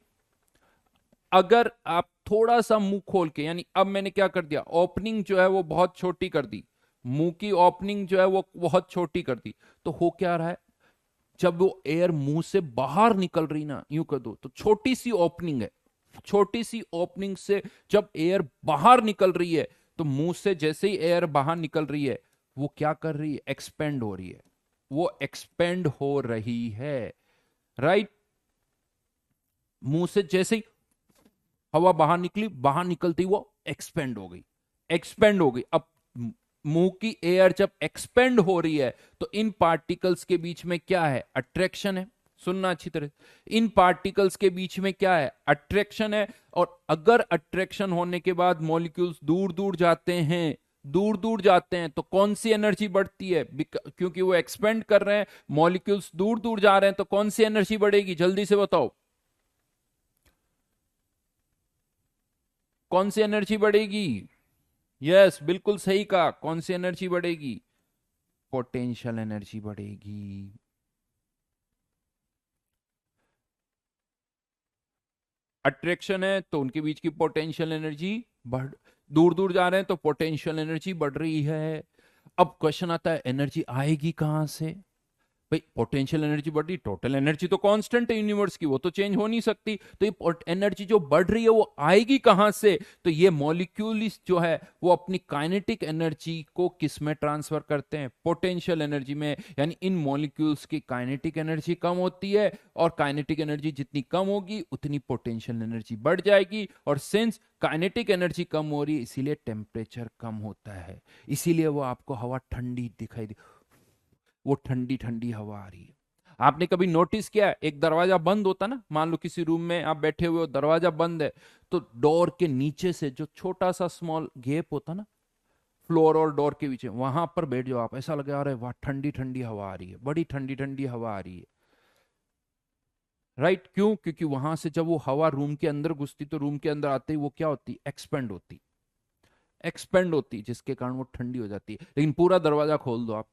अगर आप थोड़ा सा मुंह खोल के, यानी अब मैंने क्या कर दिया, ओपनिंग जो है वो बहुत छोटी कर दी, मुंह की ओपनिंग जो है वो बहुत छोटी कर दी, तो हो क्या रहा है, जब वो एयर मुंह से बाहर निकल रही ना, यूं कर दो तो छोटी सी ओपनिंग है, छोटी सी ओपनिंग से जब एयर बाहर निकल रही है, तो मुंह से जैसे ही एयर बाहर निकल रही है वो क्या कर रही है, एक्सपेंड हो रही है। वो एक्सपेंड हो रही है, राइट। मुंह से जैसे ही हवा बाहर निकली, बाहर निकलती वो एक्सपेंड हो गई, एक्सपेंड हो गई। अब मुंह की एयर जब एक्सपेंड हो रही है तो इन पार्टिकल्स के बीच में क्या है, अट्रैक्शन है। सुनना अच्छी तरह, इन पार्टिकल्स के बीच में क्या है, अट्रैक्शन है। और अगर अट्रैक्शन होने के बाद मॉलिक्यूल्स दूर दूर जाते हैं, दूर दूर जाते हैं, तो कौन सी एनर्जी बढ़ती है, क्योंकि वो एक्सपेंड कर रहे हैं, मॉलिक्यूल्स दूर दूर जा रहे हैं, तो कौन सी एनर्जी बढ़ेगी, जल्दी से बताओ, कौन सी एनर्जी बढ़ेगी। यस, बिल्कुल सही कहा। कौन सी एनर्जी बढ़ेगी? पोटेंशियल एनर्जी बढ़ेगी। अट्रैक्शन है तो उनके बीच की पोटेंशियल एनर्जी बढ़, दूर दूर जा रहे हैं तो पोटेंशियल एनर्जी बढ़ रही है। अब क्वेश्चन आता है एनर्जी आएगी कहां से? भाई पोटेंशियल एनर्जी बढ़ रही, टोटल एनर्जी तो कांस्टेंट है यूनिवर्स की, वो तो चेंज हो नहीं सकती। तो ये एनर्जी जो बढ़ रही है वो आएगी कहां से? तो ये मॉलिक्यूल्स जो है वो अपनी काइनेटिक एनर्जी को किस में ट्रांसफर करते हैं? पोटेंशियल एनर्जी में। यानी इन मॉलिक्यूल्स की काइनेटिक एनर्जी कम होती है, और काइनेटिक एनर्जी जितनी कम होगी उतनी पोटेंशियल एनर्जी बढ़ जाएगी। और सिंस काइनेटिक एनर्जी कम हो रही है इसीलिए टेम्परेचर कम होता है, इसीलिए वो आपको हवा ठंडी दिखाई दे, वो ठंडी ठंडी हवा आ रही है। आपने कभी नोटिस किया एक दरवाजा बंद होता ना, मान लो किसी रूम में आप बैठे हुए हो, दरवाजा बंद है, तो डोर के नीचे से जो छोटा सा स्मॉल गैप होता ना, फ्लोर और डोर के बीच में, वहां पर बैठ जाओ आप, ऐसा लगे अरे वाह ठंडी ठंडी हवा आ रही है, बड़ी ठंडी ठंडी हवा आ रही है। राइट? क्यों? क्योंकि वहां से जब वो हवा रूम के अंदर घुसती तो रूम के अंदर आते ही वो क्या होती? एक्सपेंड होती, एक्सपेंड होती, जिसके कारण वो ठंडी हो जाती है। लेकिन पूरा दरवाजा खोल दो आप,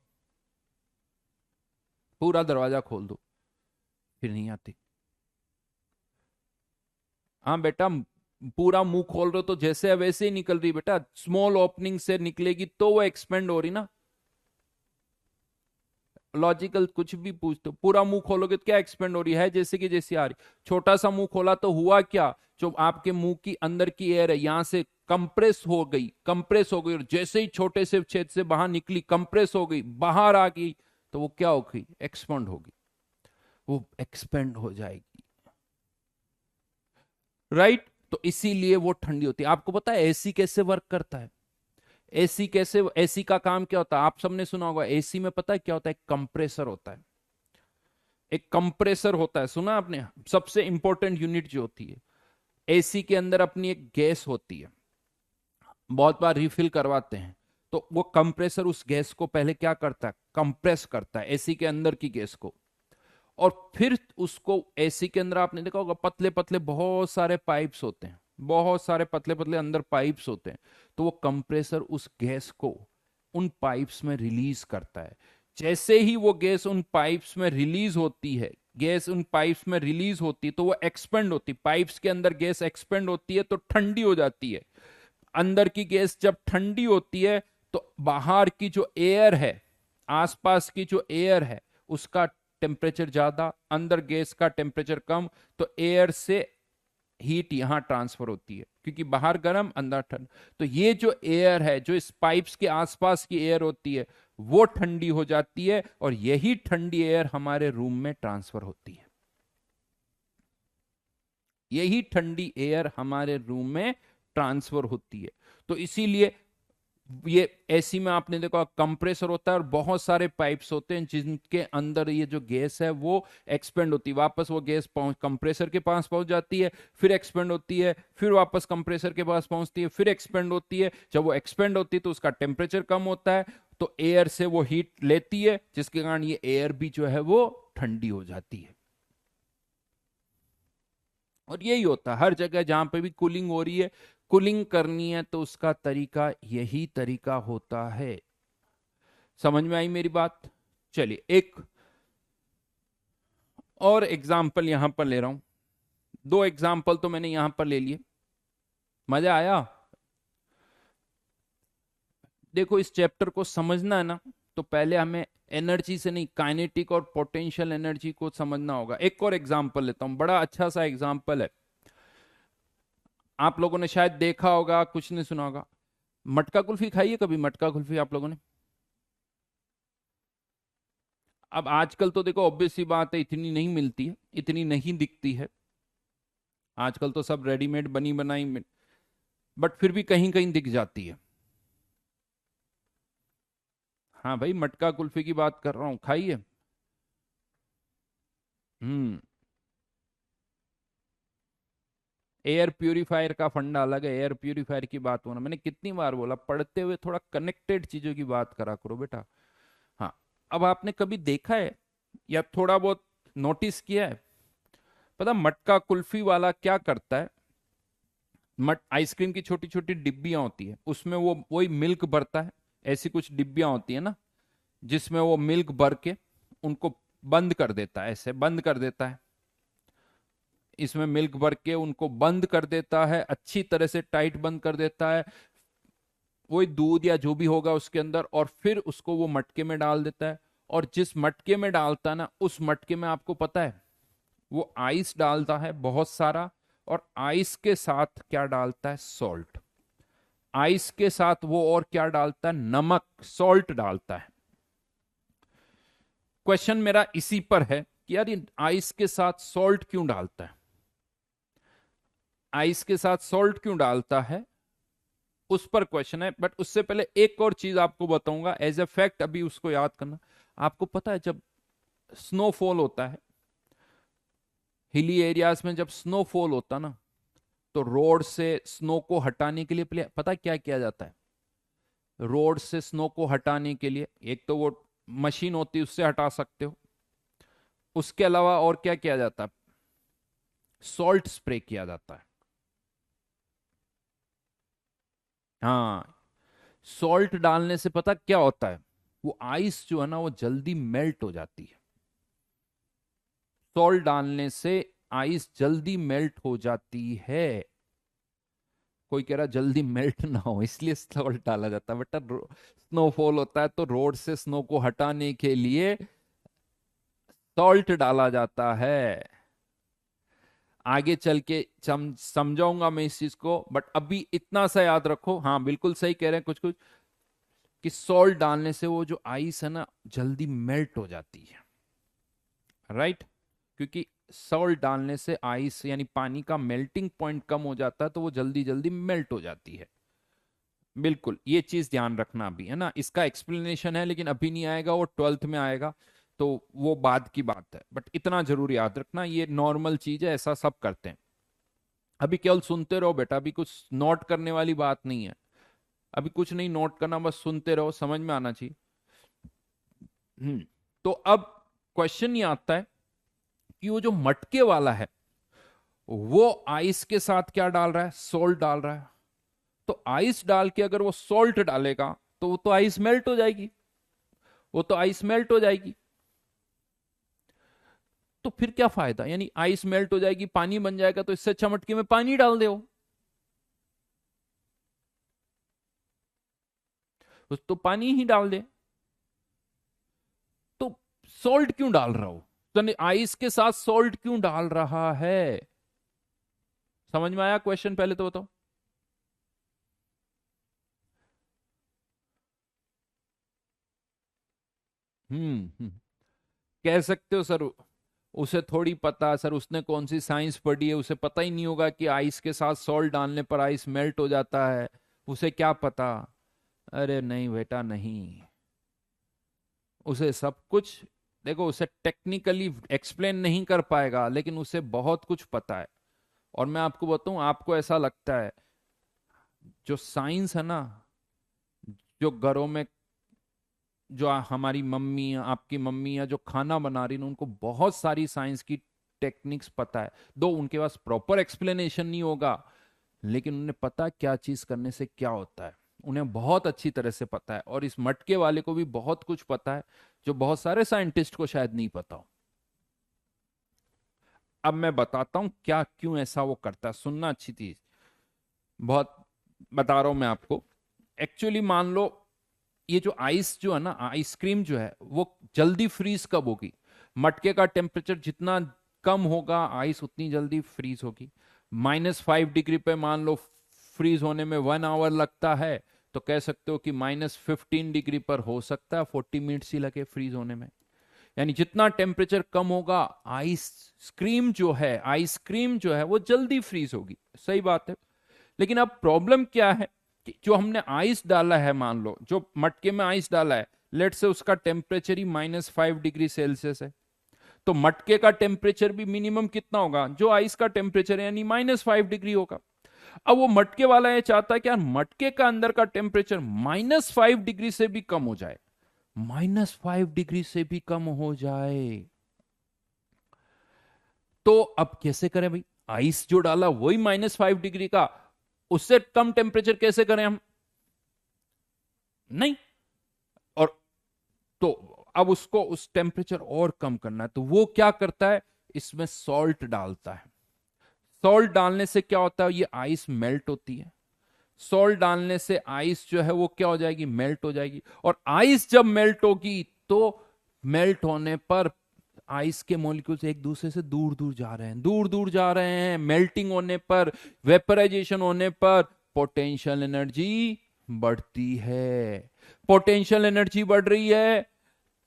पूरा दरवाजा खोल दो, फिर नहीं आती। हाँ बेटा, पूरा मुंह खोल रहे हो तो जैसे है वैसे ही निकल रही बेटा, स्मॉल ओपनिंग से निकलेगी तो वो एक्सपेंड हो रही ना। लॉजिकल कुछ भी पूछ तो, पूरा मुंह खोलोगे तो क्या एक्सपेंड हो रही है? जैसे कि जैसी आ रही। छोटा सा मुंह खोला तो हुआ क्या? जो आपके मुंह की अंदर की एयर है यहां से कंप्रेस हो गई, कंप्रेस हो गई, और जैसे ही छोटे से छेद से बाहर निकली, कंप्रेस हो गई, बाहर आ गई, तो वो क्या होगी? एक्सपेंड होगी, वो एक्सपेंड हो जाएगी। राइट? तो इसीलिए वो ठंडी होती है। आपको पता है एसी कैसे वर्क करता है? एसी कैसे, एसी का काम क्या होता है? आप सबने सुना होगा एसी में, पता है क्या होता है? कंप्रेसर होता है, एक कंप्रेसर होता है, सुना आपने? सबसे इंपॉर्टेंट यूनिट जो होती है एसी के अंदर, अपनी एक गैस होती है, बहुत बार रिफिल करवाते हैं, तो वो कंप्रेसर उस गैस को पहले क्या करता है? कंप्रेस करता है एसी के अंदर की गैस को, और फिर उसको एसी के अंदर आपने देखा होगा पतले पतले बहुत सारे पाइप्स होते हैं, बहुत सारे पतले पतले अंदर पाइप्स होते हैं, तो वो कंप्रेसर उस गैस को उन पाइप्स में रिलीज करता है। जैसे ही वो गैस उन पाइप्स में रिलीज होती है, गैस उन पाइप्स में रिलीज होती है तो वो एक्सपेंड होती, पाइप्स के अंदर गैस एक्सपेंड होती है तो ठंडी हो जाती है। अंदर की गैस जब ठंडी होती है तो बाहर की जो एयर है, आसपास की जो एयर है उसका टेम्परेचर ज्यादा, अंदर गैस का टेम्परेचर कम, तो एयर से हीट यहां ट्रांसफर होती है, क्योंकि बाहर गर्म अंदर ठंड। तो ये जो एयर है, जो इस पाइप्स के आसपास की एयर होती है, वो ठंडी हो जाती है, और यही ठंडी एयर हमारे रूम में ट्रांसफर होती है। यही ठंडी एयर हमारे रूम में ट्रांसफर होती है। तो इसीलिए ये एसी में आपने देखा कंप्रेसर होता है और बहुत सारे पाइप्स होते हैं जिनके अंदर ये जो गैस है वो एक्सपेंड होती है, वापस वो गैस पहुंच कंप्रेसर के पास पहुंच जाती है, फिर एक्सपेंड होती है, फिर वापस कंप्रेसर के पास पहुंचती है, फिर एक्सपेंड होती है। जब वो एक्सपेंड होती है तो उसका टेम्परेचर कम होता है, तो एयर से वो हीट लेती है, जिसके कारण ये एयर भी जो है वो ठंडी हो जाती है। और यही होता है हर जगह जहां पे भी कूलिंग हो रही है, कूलिंग करनी है तो उसका तरीका यही तरीका होता है। समझ में आई मेरी बात? चलिए एक और एग्जाम्पल यहां पर ले रहा हूं, दो एग्जाम्पल तो मैंने यहां पर ले लिए। मजा आया? देखो इस चैप्टर को समझना है ना, तो पहले हमें एनर्जी से नहीं, काइनेटिक और पोटेंशियल एनर्जी को समझना होगा। एक और एग्जाम्पल लेता हूं, बड़ा अच्छा सा एग्जाम्पल है, आप लोगों ने शायद देखा होगा, कुछ नहीं सुना होगा। मटका कुल्फी खाई है कभी? मटका कुल्फी आप लोगों ने? अब आजकल तो देखो ऑब्वियस सी बात है, इतनी नहीं मिलती है, इतनी नहीं दिखती है, आजकल तो सब रेडीमेड बनी बनाई, बट फिर भी कहीं कहीं दिख जाती है। हाँ भाई, मटका कुल्फी की बात कर रहा हूँ, खाइए। हम्म। एयर प्यूरिफायर का फंडा अलग है, एयर प्यूरिफायर की बात होना, मैंने कितनी बार बोला, पढ़ते हुए थोड़ा कनेक्टेड चीजों की बात करा करो बेटा। हाँ। अब आपने कभी देखा है या थोड़ा बहुत नोटिस किया है, पता मटका कुल्फी वाला क्या करता है? मट आइसक्रीम की छोटी छोटी डिब्बियां होती है, उसमें वो वही मिल्क भरता है। ऐसी कुछ डिब्बियां होती है ना, जिसमें वो मिल्क भर के उनको बंद कर देता है, ऐसे बंद कर देता है। इसमें मिल्क भर के उनको बंद कर देता है, अच्छी तरह से टाइट बंद कर देता है, वही दूध या जो भी होगा उसके अंदर, और फिर उसको वो मटके में डाल देता है। और जिस मटके में डालता है ना, उस मटके में आपको पता है वो आइस डालता है बहुत सारा, और आइस के साथ क्या डालता है? सॉल्ट। आइस के साथ वो और क्या डालता है? नमक, सॉल्ट डालता है। क्वेश्चन मेरा इसी पर है कि यार ये आइस के साथ सॉल्ट क्यों डालता है? आइस के साथ सॉल्ट क्यों डालता है, उस पर क्वेश्चन है। बट उससे पहले एक और चीज आपको बताऊंगा एज ए फैक्ट, अभी उसको याद करना। आपको पता है जब स्नोफॉल होता है, हिली एरियाज में जब स्नोफॉल होता ना, तो रोड से स्नो को हटाने के लिए पहले पता क्या किया जाता है? रोड से स्नो को हटाने के लिए एक तो वो मशीन होती है, उससे हटा सकते हो। उसके अलावा और क्या किया जाता है? सॉल्ट स्प्रे किया जाता है। हाँ, सॉल्ट डालने से पता क्या होता है? वो आइस जो है ना वो जल्दी मेल्ट हो जाती है। सॉल्ट डालने से आइस जल्दी मेल्ट हो जाती है। कोई कह रहा जल्दी मेल्ट ना हो इसलिए सॉल्ट डाला जाता है, बट स्नोफॉल होता है तो रोड से स्नो को हटाने के लिए सॉल्ट डाला जाता है। आगे चल के समझाऊंगा मैं इस चीज को, बट अभी इतना सा याद रखो। हाँ बिल्कुल सही कह रहे हैं कुछ कुछ, कि सॉल्ट डालने से वो जो आइस है ना जल्दी मेल्ट हो जाती है, राइट। क्योंकि सॉल्ट डालने से आइस यानी पानी का मेल्टिंग पॉइंट कम हो जाता है, तो वो जल्दी जल्दी मेल्ट हो जाती है। बिल्कुल, ये चीज ध्यान रखना अभी, है ना। इसका एक्सप्लेनेशन है लेकिन अभी नहीं आएगा, वो 12th में आएगा, तो वो बाद की बात है। बट इतना जरूर याद रखना, ये नॉर्मल चीज है, ऐसा सब करते हैं। अभी केवल सुनते रहो बेटा, अभी कुछ नोट करने वाली बात नहीं है। अभी कुछ नहीं नोट करना, बस सुनते रहो, समझ में आना चाहिए। तो अब क्वेश्चन ये आता है कि वो जो मटके वाला है, वो आइस के साथ क्या डाल रहा है? सॉल्ट डाल रहा है। तो आइस डाल के अगर वो सॉल्ट डालेगा तो वो तो आइस मेल्ट हो जाएगी, वो तो आइस मेल्ट हो जाएगी। तो फिर क्या फायदा? यानी आइस मेल्ट हो जाएगी, पानी बन जाएगा, तो इससे अच्छा मटके में पानी डाल दो। तो पानी ही डाल दे। तो सॉल्ट क्यों डाल रहा हो? तो आइस के साथ सॉल्ट क्यों डाल रहा है? समझ में आया क्वेश्चन? पहले तो बताओ। हम्म। कह सकते हो सर, उसे थोड़ी पता सर, उसने कौन सी साइंस पढ़ी है, उसे पता ही नहीं होगा कि आइस के साथ सॉल्ट डालने पर आइस मेल्ट हो जाता है, उसे क्या पता। अरे नहीं बेटा नहीं, उसे सब कुछ, देखो उसे टेक्निकली एक्सप्लेन नहीं कर पाएगा लेकिन उसे बहुत कुछ पता है। और मैं आपको बताऊं, आपको ऐसा लगता है जो साइंस है ना, जो घरों में जो हमारी मम्मी, आपकी मम्मी या जो खाना बना रही है उनको बहुत सारी साइंस की टेक्निक्स पता है। दो उनके पास प्रॉपर एक्सप्लेनेशन नहीं होगा, लेकिन उन्हें पता क्या चीज करने से क्या होता है, उन्हें बहुत अच्छी तरह से पता है। और इस मटके वाले को भी बहुत कुछ पता है जो बहुत सारे साइंटिस्ट को शायद नहीं पता हो। अब मैं बताता हूं क्या क्यों ऐसा वो करता है, सुनना अच्छी चीज, बहुत बता रहा हूं मैं आपको। एक्चुअली मान लो ये जो आइस जो है ना, आइसक्रीम जो है वो जल्दी फ्रीज कब होगी? मटके का टेम्परेचर जितना कम होगा आइस उतनी जल्दी फ्रीज होगी। -5 डिग्री पे मान लो फ्रीज होने में 1 आवर लगता है, तो कह सकते हो कि -15 डिग्री पर हो सकता है 40 मिनट्स ही लगे फ्रीज होने में। यानी जितना टेम्परेचर कम होगा आइसक्रीम जो है वो जल्दी फ्रीज होगी। सही बात है। लेकिन अब प्रॉब्लम क्या है कि जो हमने आइस डाला है, मान लो जो मटके में आइस डाला है, लेट से उसका टेम्परेचर ही -5 डिग्री सेल्सियस है, तो मटके का टेम्परेचर भी मिनिमम कितना होगा? जो आइस का टेम्परेचर है, यानी -5 डिग्री होगा। अब वो मटके वाला ये चाहता है कि यार मटके का अंदर का टेम्परेचर -5 डिग्री से भी कम हो जाए, -5 डिग्री से भी कम हो जाए। तो अब कैसे करें भाई? आइस जो डाला वही -5 डिग्री का, उससे कम टेम्परेचर कैसे करें हम? नहीं। और तो अब उसको उस टेम्परेचर और कम करना है, तो वो क्या करता है, इसमें सॉल्ट डालता है। सॉल्ट डालने से क्या होता है, ये आइस मेल्ट होती है। सॉल्ट डालने से आइस जो है वो क्या हो जाएगी, मेल्ट हो जाएगी। और आइस जब मेल्ट होगी तो मेल्ट होने पर आइस के मॉलिक्यूल्स एक दूसरे से दूर दूर जा रहे हैं, दूर दूर जा रहे हैं। मेल्टिंग होने पर, वेपराइजेशन होने पर पोटेंशियल एनर्जी बढ़ती है। पोटेंशियल एनर्जी बढ़ रही है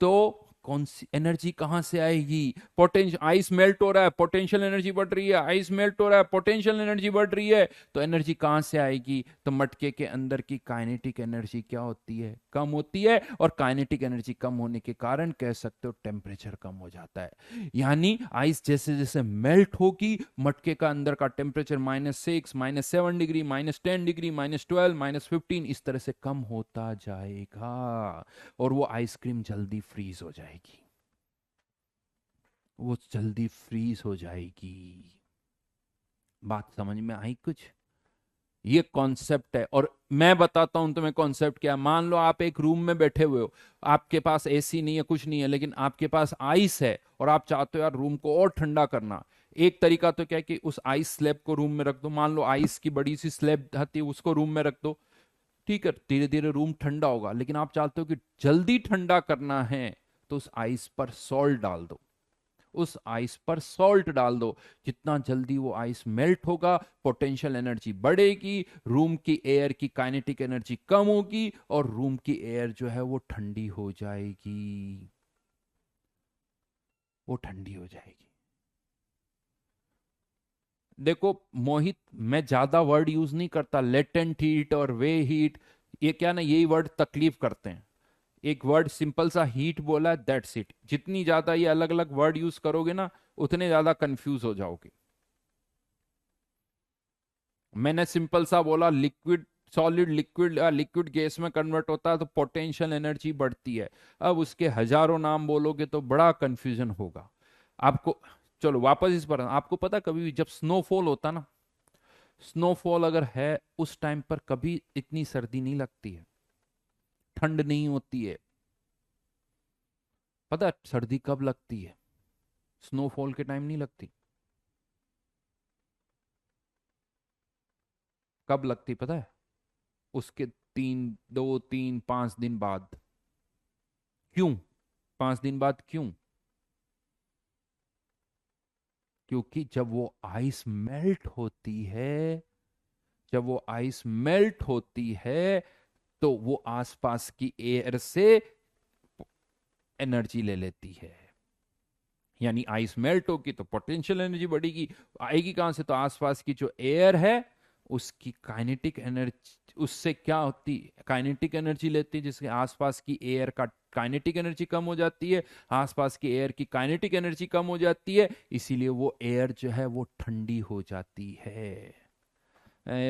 तो कौन सी एनर्जी कहां से आएगी? पोटेंशियल, आइस मेल्ट हो रहा है, पोटेंशियल एनर्जी बढ़ रही है, आइस मेल्ट हो रहा है, पोटेंशियल एनर्जी बढ़ रही है, तो एनर्जी कहां से आएगी? तो मटके के अंदर की काइनेटिक एनर्जी क्या होती है, कम होती है। और काइनेटिक एनर्जी कम होने के कारण कह सकते हो टेम्परेचर कम हो जाता है। यानी आइस जैसे जैसे मेल्ट होगी, मटके का अंदर का टेम्परेचर -6, -7 डिग्री, -10 डिग्री, -12, -15 इस तरह से कम होता जाएगा और वो आइसक्रीम जल्दी फ्रीज हो जाएगी, वो जल्दी फ्रीज हो जाएगी। बात समझ में आई कुछ? ये कॉन्सेप्ट है। और मैं बताता हूं तुम्हें कॉन्सेप्ट क्या है। मान लो आप एक रूम में बैठे हुए हो, आपके पास एसी नहीं है, कुछ नहीं है, लेकिन आपके पास आइस है और आप चाहते हो यार रूम को और ठंडा करना। एक तरीका तो क्या है कि उस आइस स्लैब को रूम में रख दो। मान लो आइस की बड़ी सी स्लैब आती है, उसको रूम में रख दो। ठीक है, धीरे धीरे रूम ठंडा होगा, लेकिन आप चाहते हो कि जल्दी ठंडा करना है तो उस आइस पर सॉल्ट डाल दो। उस आइस पर सॉल्ट डाल दो। जितना जल्दी वो आइस मेल्ट होगा, पोटेंशियल एनर्जी बढ़ेगी, रूम की एयर की काइनेटिक एनर्जी कम होगी और रूम की एयर जो है वो ठंडी हो जाएगी, वो ठंडी हो जाएगी। देखो मोहित, मैं ज्यादा वर्ड यूज नहीं करता, लेटेंट हीट और वे हीट, ये क्या ना, यही वर्ड तकलीफ करते हैं। एक वर्ड सिंपल सा हीट बोला, दैट्स इट। जितनी ज्यादा ये अलग अलग वर्ड यूज करोगे ना, उतने ज्यादा कंफ्यूज हो जाओगे। मैंने सिंपल सा बोला, liquid solid, liquid liquid gas में कन्वर्ट होता है तो पोटेंशियल एनर्जी बढ़ती है। अब उसके हजारों नाम बोलोगे तो बड़ा कंफ्यूजन होगा आपको। चलो वापस इस पर, आपको पता कभी भी जब स्नोफॉल होता ना, स्नोफॉल अगर है उस टाइम पर कभी इतनी सर्दी नहीं लगती है, ठंड नहीं होती है। पता है सर्दी कब लगती है? स्नोफॉल के टाइम नहीं लगती। कब लगती पता है? उसके 2, 3, 5 दिन बाद। क्यों 5 दिन बाद? क्यों? क्योंकि जब वो आइस मेल्ट होती है, जब वो आइस मेल्ट होती है तो वो आसपास की एयर से एनर्जी ले लेती है। यानी आइस मेल्ट होगी तो पोटेंशियल एनर्जी बढ़ेगी। आएगी कहां से? तो आसपास की जो एयर है उसकी काइनेटिक एनर्जी, उससे क्या होती, काइनेटिक एनर्जी लेती है, जिसके आसपास की एयर का काइनेटिक एनर्जी कम हो जाती है। आसपास की एयर की काइनेटिक एनर्जी कम हो जाती है, इसीलिए वो एयर जो है वो ठंडी हो जाती है।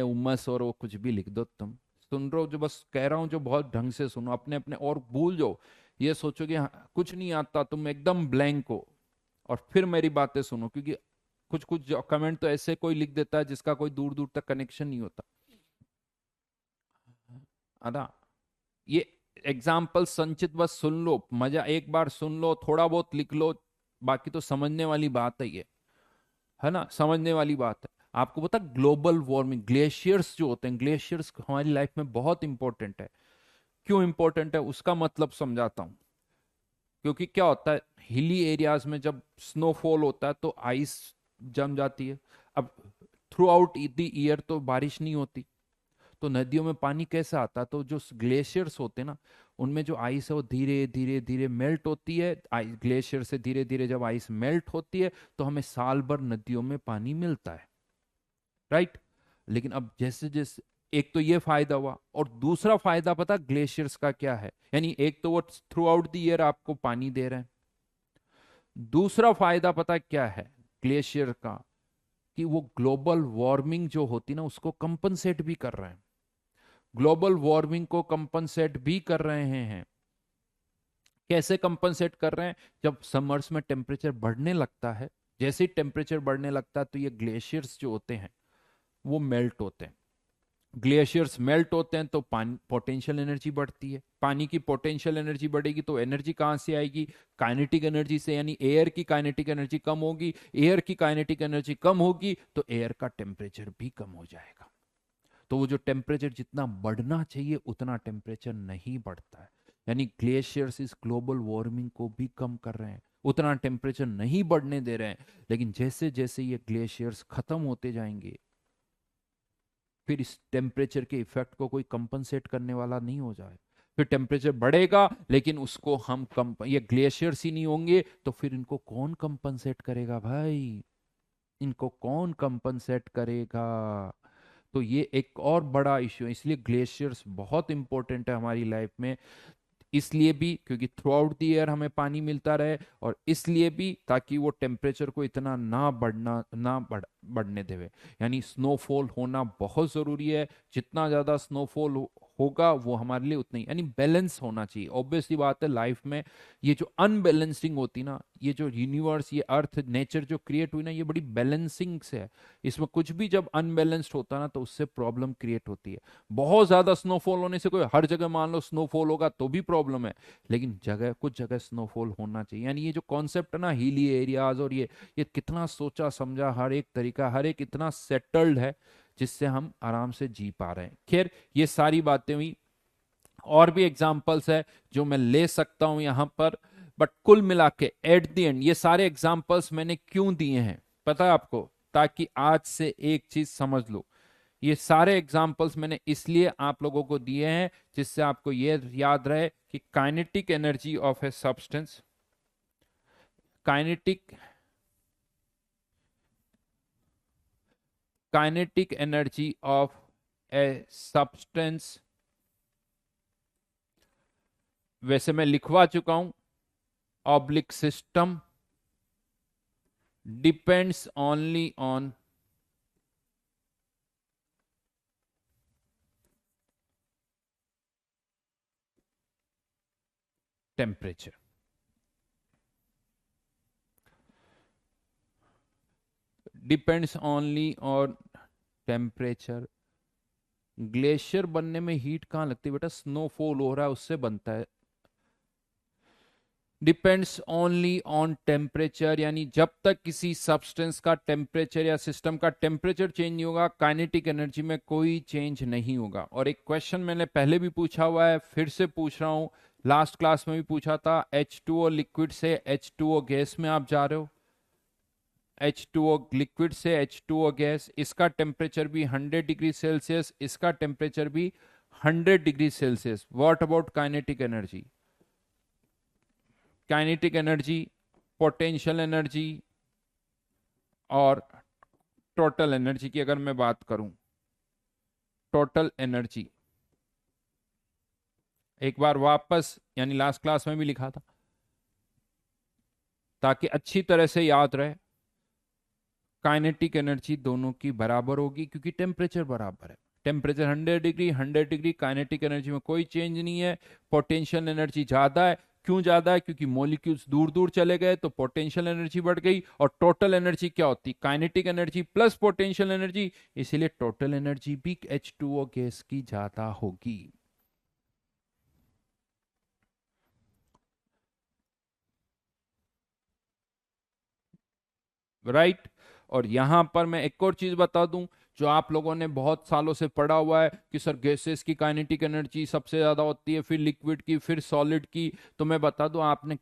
उमस और वो कुछ भी लिख दो तुम, सुन रहे हो जो बस कह रहा हूं, जो बहुत ढंग से सुनो अपने अपने, और भूल जाओ। ये सोचो कि हाँ, कुछ नहीं आता, तुम एकदम ब्लैंक हो, और फिर मेरी बातें सुनो, क्योंकि कुछ कुछ कमेंट तो ऐसे कोई लिख देता है जिसका कोई दूर दूर तक कनेक्शन नहीं होता। अदा ये एग्जाम्पल संचित बस सुन लो, मजा एक बार सुन लो, थोड़ा बहुत लिख लो, बाकी तो समझने वाली बात है ये, है ना, समझने वाली बात है। आपको पता ग्लोबल वार्मिंग, ग्लेशियर्स जो होते हैं, ग्लेशियर्स हमारी लाइफ में बहुत इंपॉर्टेंट है। क्यों इंपॉर्टेंट है उसका मतलब समझाता हूं। क्योंकि क्या होता है, हिली एरियाज में जब स्नोफॉल होता है तो आइस जम जाती है। अब थ्रू आउट द ईयर तो बारिश नहीं होती, तो नदियों में पानी कैसे आता? तो जो ग्लेशियर्स होते हैं ना, उनमें जो आइस है वो धीरे धीरे धीरे मेल्ट होती है। ग्लेशियर से धीरे धीरे जब आइस मेल्ट होती है तो हमें साल भर नदियों में पानी मिलता है, राइट। लेकिन अब जैसे जैसे, एक तो ये फायदा हुआ, और दूसरा फायदा पता ग्लेशियर्स का क्या है? यानी एक तो वो थ्रू आउट द ईयर आपको पानी दे रहे हैं, दूसरा फायदा पता क्या है ग्लेशियर का? कि वो ग्लोबल वार्मिंग जो होती ना उसको कंपनसेट भी कर रहे हैं, ग्लोबल वार्मिंग को कंपनसेट भी कर रहे हैं। कैसे कंपनसेट कर रहे हैं? जब समर्स में टेम्परेचर बढ़ने लगता है, जैसे ही टेम्परेचर बढ़ने लगता है तो ये ग्लेशियर्स जो होते हैं वो मेल्ट होते हैं। ग्लेशियर्स मेल्ट होते हैं तो पानी पोटेंशियल एनर्जी बढ़ती है, पानी की पोटेंशियल एनर्जी बढ़ेगी तो एनर्जी कहाँ से आएगी? काइनेटिक एनर्जी से, यानी एयर की काइनेटिक एनर्जी कम होगी, एयर की काइनेटिक एनर्जी कम होगी तो एयर का टेम्परेचर भी कम हो जाएगा। तो वो जो टेम्परेचर जितना बढ़ना चाहिए उतना टेम्परेचर नहीं बढ़ता है, यानी ग्लेशियर्स इस ग्लोबल वार्मिंग को भी कम कर रहे हैं, उतना टेम्परेचर नहीं बढ़ने दे रहे हैं। लेकिन जैसे जैसे ये ग्लेशियर्स खत्म होते जाएंगे फिर इस टेम्परेचर के इफेक्ट को कोई कंपनसेट करने वाला नहीं हो जाए, फिर टेम्परेचर बढ़ेगा लेकिन उसको हम कम, ये ग्लेशियर्स ही नहीं होंगे तो फिर इनको कौन कंपनसेट करेगा भाई? इनको कौन कंपनसेट करेगा? तो ये एक और बड़ा इश्यू है, इसलिए ग्लेशियर्स बहुत इंपॉर्टेंट है हमारी लाइफ में। इसलिए भी क्योंकि थ्रू आउट द ईयर हमें पानी मिलता रहे, और इसलिए भी ताकि वो टेम्परेचर को इतना बढ़ने देवे, यानी स्नोफॉल होना बहुत जरूरी है। जितना ज्यादा स्नोफॉल होगा वो हमारे लिए उतना ही, यानी बैलेंस होना चाहिए। ऑब्वियसली बात है, लाइफ में ये जो अनबैलेंसिंग होती ना, ये जो यूनिवर्स, ये अर्थ, नेचर जो क्रिएट हुई ना, ये बड़ी बैलेंसिंग से है। इसमें कुछ भी जब अनबैलेंस्ड होता ना तो उससे प्रॉब्लम क्रिएट होती है। बहुत ज्यादा स्नोफॉल होने से कोई हर जगह मान लो स्नोफॉल होगा तो भी प्रॉब्लम है, लेकिन जगह कुछ जगह स्नोफॉल होना चाहिए। यानी ये जो कॉन्सेप्ट है ना हिली एरियाज, और ये कितना सोचा समझा, हर एक तरीका, हर एक इतना सेटल्ड है जिससे हम आराम से जी पा रहे हैं। खैर ये सारी बातें हुई, और भी एग्जाम्पल्स है जो मैं ले सकता हूं यहां पर, बट कुल मिला के एट द एंड ये सारे एग्जाम्पल्स मैंने क्यों दिए हैं पता है आपको? ताकि आज से एक चीज समझ लो, ये सारे एग्जाम्पल्स मैंने इसलिए आप लोगों को दिए हैं जिससे आपको ये याद रहे कि kinetic energy of a substance, kinetic kinetic energy of a substance, वैसे मैं लिखवा चुका हूं, oblique system depends only on temperature. Depends only on temperature. Glacier बनने में हीट कहाँ लगती है बेटा? स्नोफॉल हो रहा है उससे बनता है। डिपेंड्स ओनली ऑन टेम्परेचर, यानी जब तक किसी सब्सटेंस का टेम्परेचर या सिस्टम का टेम्परेचर चेंज नहीं होगा काइनेटिक एनर्जी में कोई चेंज नहीं होगा। और एक क्वेश्चन मैंने पहले भी पूछा हुआ है, फिर से पूछ रहा हूं, लास्ट क्लास में भी पूछा था, H2O लिक्विड से H2O गैस में आप जा रहे हो, H2O लिक्विड से H2O गैस, इसका टेम्परेचर भी 100 डिग्री सेल्सियस, इसका टेम्परेचर भी 100 degree Celsius. What about kinetic energy? Kinetic energy, potential energy और टोटल एनर्जी की अगर मैं बात करूं, टोटल एनर्जी एक बार वापस, यानी लास्ट क्लास में भी लिखा था ताकि अच्छी तरह से याद रहे, काइनेटिक एनर्जी दोनों की बराबर होगी क्योंकि टेम्परेचर बराबर है। Temperature 100 degree, 100 degree, kinetic energy में कोई चेंज नहीं है। पोटेंशियल एनर्जी ज्यादा है, क्यों ज्यादा है? क्योंकि मॉलिक्यूल्स दूर दूर चले गए तो पोटेंशियल एनर्जी बढ़ गई। और टोटल एनर्जी क्या होती? Kinetic energy plus potential energy, इसीलिए टोटल एनर्जी भी H2O गैस की ज्यादा होगी। राइट। और यहां पर मैं एक और चीज बता दूं जो आप लोगों ने बहुत सालों से पढ़ा हुआ है कि सर गैसेस की काइनेटिक एनर्जी सबसे ज्यादा होती है, फिर लिक्विड की, फिर सॉलिड की। तो मैं बता दूं, आपने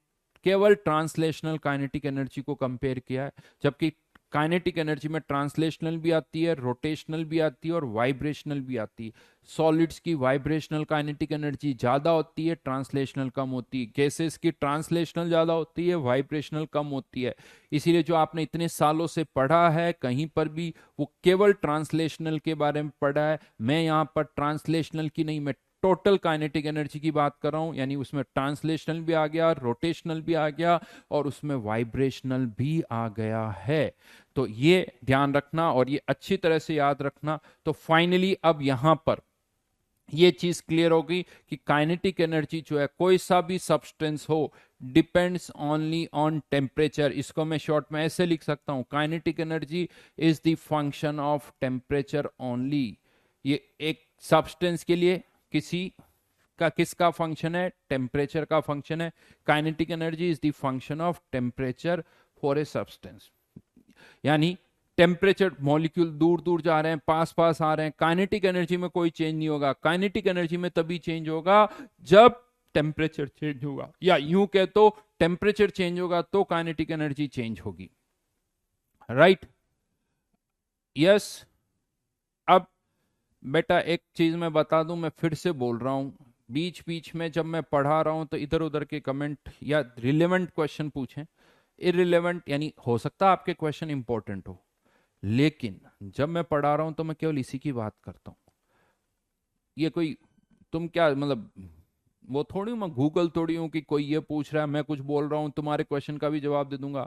केवल ट्रांसलेशनल काइनेटिक एनर्जी को कंपेयर किया है, जबकि काइनेटिक एनर्जी में ट्रांसलेशनल भी आती है, रोटेशनल भी आती है और वाइब्रेशनल भी आती है। सॉलिड्स की वाइब्रेशनल काइनेटिक एनर्जी ज्यादा होती है, ट्रांसलेशनल कम होती है। गैसेस की ट्रांसलेशनल ज्यादा होती है, वाइब्रेशनल कम होती है। इसीलिए जो आपने इतने सालों से पढ़ा है कहीं पर भी, वो केवल ट्रांसलेशनल के बारे में पढ़ा है। मैं यहाँ पर ट्रांसलेशनल की नहीं, मैं टोटल काइनेटिक एनर्जी की बात कर रहा हूं, यानी उसमें ट्रांसलेशनल भी आ गया, रोटेशनल भी आ गया और उसमें वाइब्रेशनल भी आ गया है। तो ये ध्यान रखना और ये अच्छी तरह से याद रखना। तो फाइनली अब यहां पर ये चीज क्लियर होगी कि काइनेटिक एनर्जी जो है, कोई सा भी सब्सटेंस हो, डिपेंड्स ओनली ऑन टेम्परेचर। इसको मैं शॉर्ट में ऐसे लिख सकता हूं, kinetic energy is the function of temperature only. ये एक सब्सटेंस के लिए किसी का किसका फंक्शन है, टेम्परेचर का फंक्शन है। Kinetic energy is the function of temperature for a substance. यानी टेम्परेचर, मॉलिक्यूल दूर दूर जा रहे हैं, पास पास आ रहे हैं, काइनेटिक एनर्जी में कोई चेंज नहीं होगा। काइनेटिक एनर्जी में तभी चेंज होगा जब टेम्परेचर चेंज होगा, या यूं कह तो टेम्परेचर चेंज होगा तो काइनेटिक एनर्जी चेंज होगी। Right, yes. अब बेटा एक चीज मैं बता दूं, मैं फिर से बोल रहा हूं, बीच बीच में जब मैं पढ़ा रहा हूं तो इधर उधर के कमेंट या रिलेवेंट क्वेश्चन पूछें। इरिलेवेंट यानी हो सकता है आपके क्वेश्चन इंपॉर्टेंट हो, लेकिन जब मैं पढ़ा रहा हूं तो मैं केवल इसी की बात करता हूं। ये कोई तुम क्या मतलब, वो थोड़ी मैं गूगल थोड़ी हूं कि कोई ये पूछ रहा है मैं कुछ बोल रहा हूं तुम्हारे क्वेश्चन का भी जवाब दे दूंगा।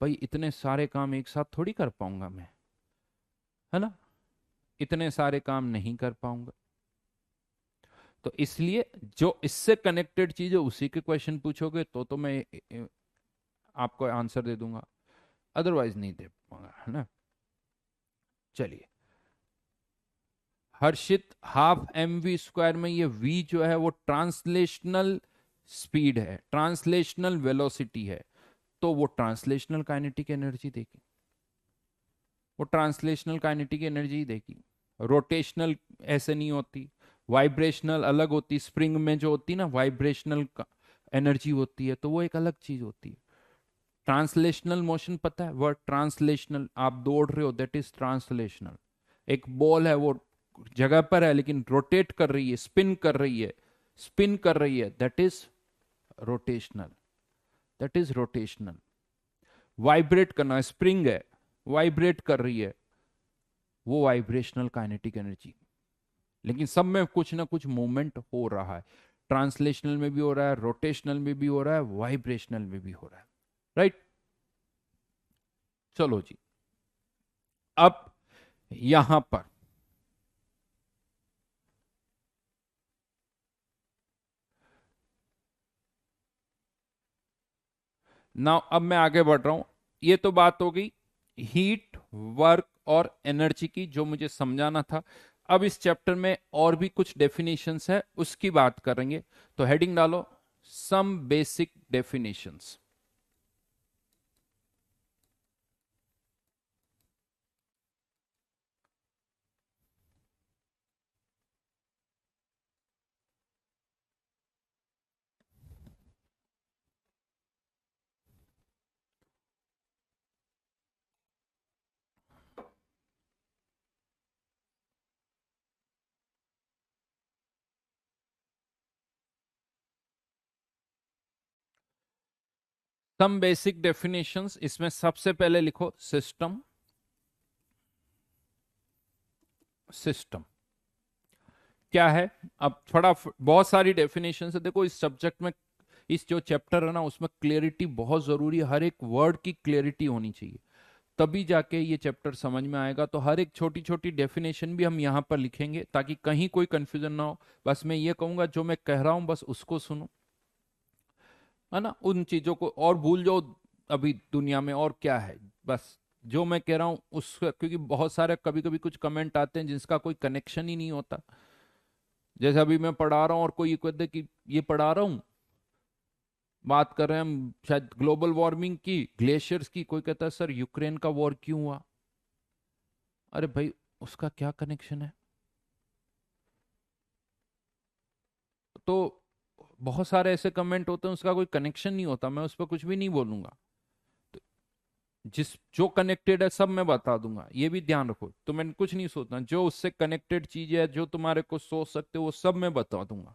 भाई इतने सारे काम एक साथ थोड़ी कर पाऊंगा मैं, है ना, इतने सारे काम नहीं कर पाऊंगा। तो इसलिए जो इससे कनेक्टेड चीज है उसी के क्वेश्चन पूछोगे तो मैं आपको आंसर दे दूंगा, अदरवाइज नहीं दे पाऊंगा, है ना। चलिए, हर्षित हाफ एम वी स्क्वायर में ये वी जो है वो ट्रांसलेशनल स्पीड है, ट्रांसलेशनल वेलोसिटी है, तो वो ट्रांसलेशनल काइनेटिक एनर्जी देगी, वो ट्रांसलेशनल काइनेटिक एनर्जी देगी। रोटेशनल ऐसे नहीं होती, वाइब्रेशनल अलग होती, स्प्रिंग में जो होती ना वाइब्रेशनल एनर्जी होती है, तो वो एक अलग चीज होती है। ट्रांसलेशनल मोशन पता है वर्ड ट्रांसलेशनल, आप दौड़ रहे हो दैट इज ट्रांसलेशनल। एक बॉल है वो जगह पर है लेकिन रोटेट कर रही है, स्पिन कर रही है, स्पिन कर रही है, that is rotational, that is rotational. Vibrate करना, स्प्रिंग है वाइब्रेट कर रही है, वो वाइब्रेशनल काइनेटिक एनर्जी। लेकिन सब में कुछ ना कुछ मूवमेंट हो रहा है, ट्रांसलेशनल में भी हो रहा है, रोटेशनल में भी हो रहा है, वाइब्रेशनल में भी हो रहा है। राइट, चलो जी, अब यहां पर नाउ अब मैं आगे बढ़ रहा हूं। ये तो बात हो गई हीट, वर्क और एनर्जी की, जो मुझे समझाना था। अब इस चैप्टर में और भी कुछ डेफिनेशंस है, उसकी बात करेंगे। तो हेडिंग डालो, some basic definitions. Some basic definitions, इसमें सबसे पहले लिखो सिस्टम। सिस्टम क्या है? अब थोड़ा बहुत सारी डेफिनेशन है, देखो इस सब्जेक्ट में, इस जो चैप्टर है ना उसमें क्लियरिटी बहुत जरूरी है, हर एक वर्ड की क्लियरिटी होनी चाहिए, तभी जाके ये चैप्टर समझ में आएगा। तो हर एक छोटी छोटी डेफिनेशन भी हम यहाँ पर लिखेंगे ताकि कहीं कोई कंफ्यूजन ना हो। बस मैं ये कहूंगा जो मैं कह रहा हूं बस उसको सुनो, है ना, उन चीजों को और भूल जाओ अभी दुनिया में और क्या है, बस जो मैं कह रहा हूं उसका, क्योंकि बहुत सारे कभी कभी कुछ कमेंट आते हैं जिसका कोई कनेक्शन ही नहीं होता। जैसे अभी मैं पढ़ा रहा हूँ और कोई ये कहते कि ये पढ़ा रहा हूँ, बात कर रहे हैं हम शायद ग्लोबल वार्मिंग की, ग्लेशियर्स की, कोई कहता है सर यूक्रेन का वॉर क्यों हुआ। अरे भाई उसका क्या कनेक्शन है? तो बहुत सारे ऐसे कमेंट होते हैं उसका कोई कनेक्शन नहीं होता, मैं उस पर कुछ भी नहीं बोलूंगा। तो जिस जो कनेक्टेड है सब मैं बता दूंगा, ये भी ध्यान रखो। तो मैंने कुछ नहीं सोचना, जो उससे कनेक्टेड चीज है जो तुम्हारे को सोच सकते हो वो सब मैं बता दूंगा,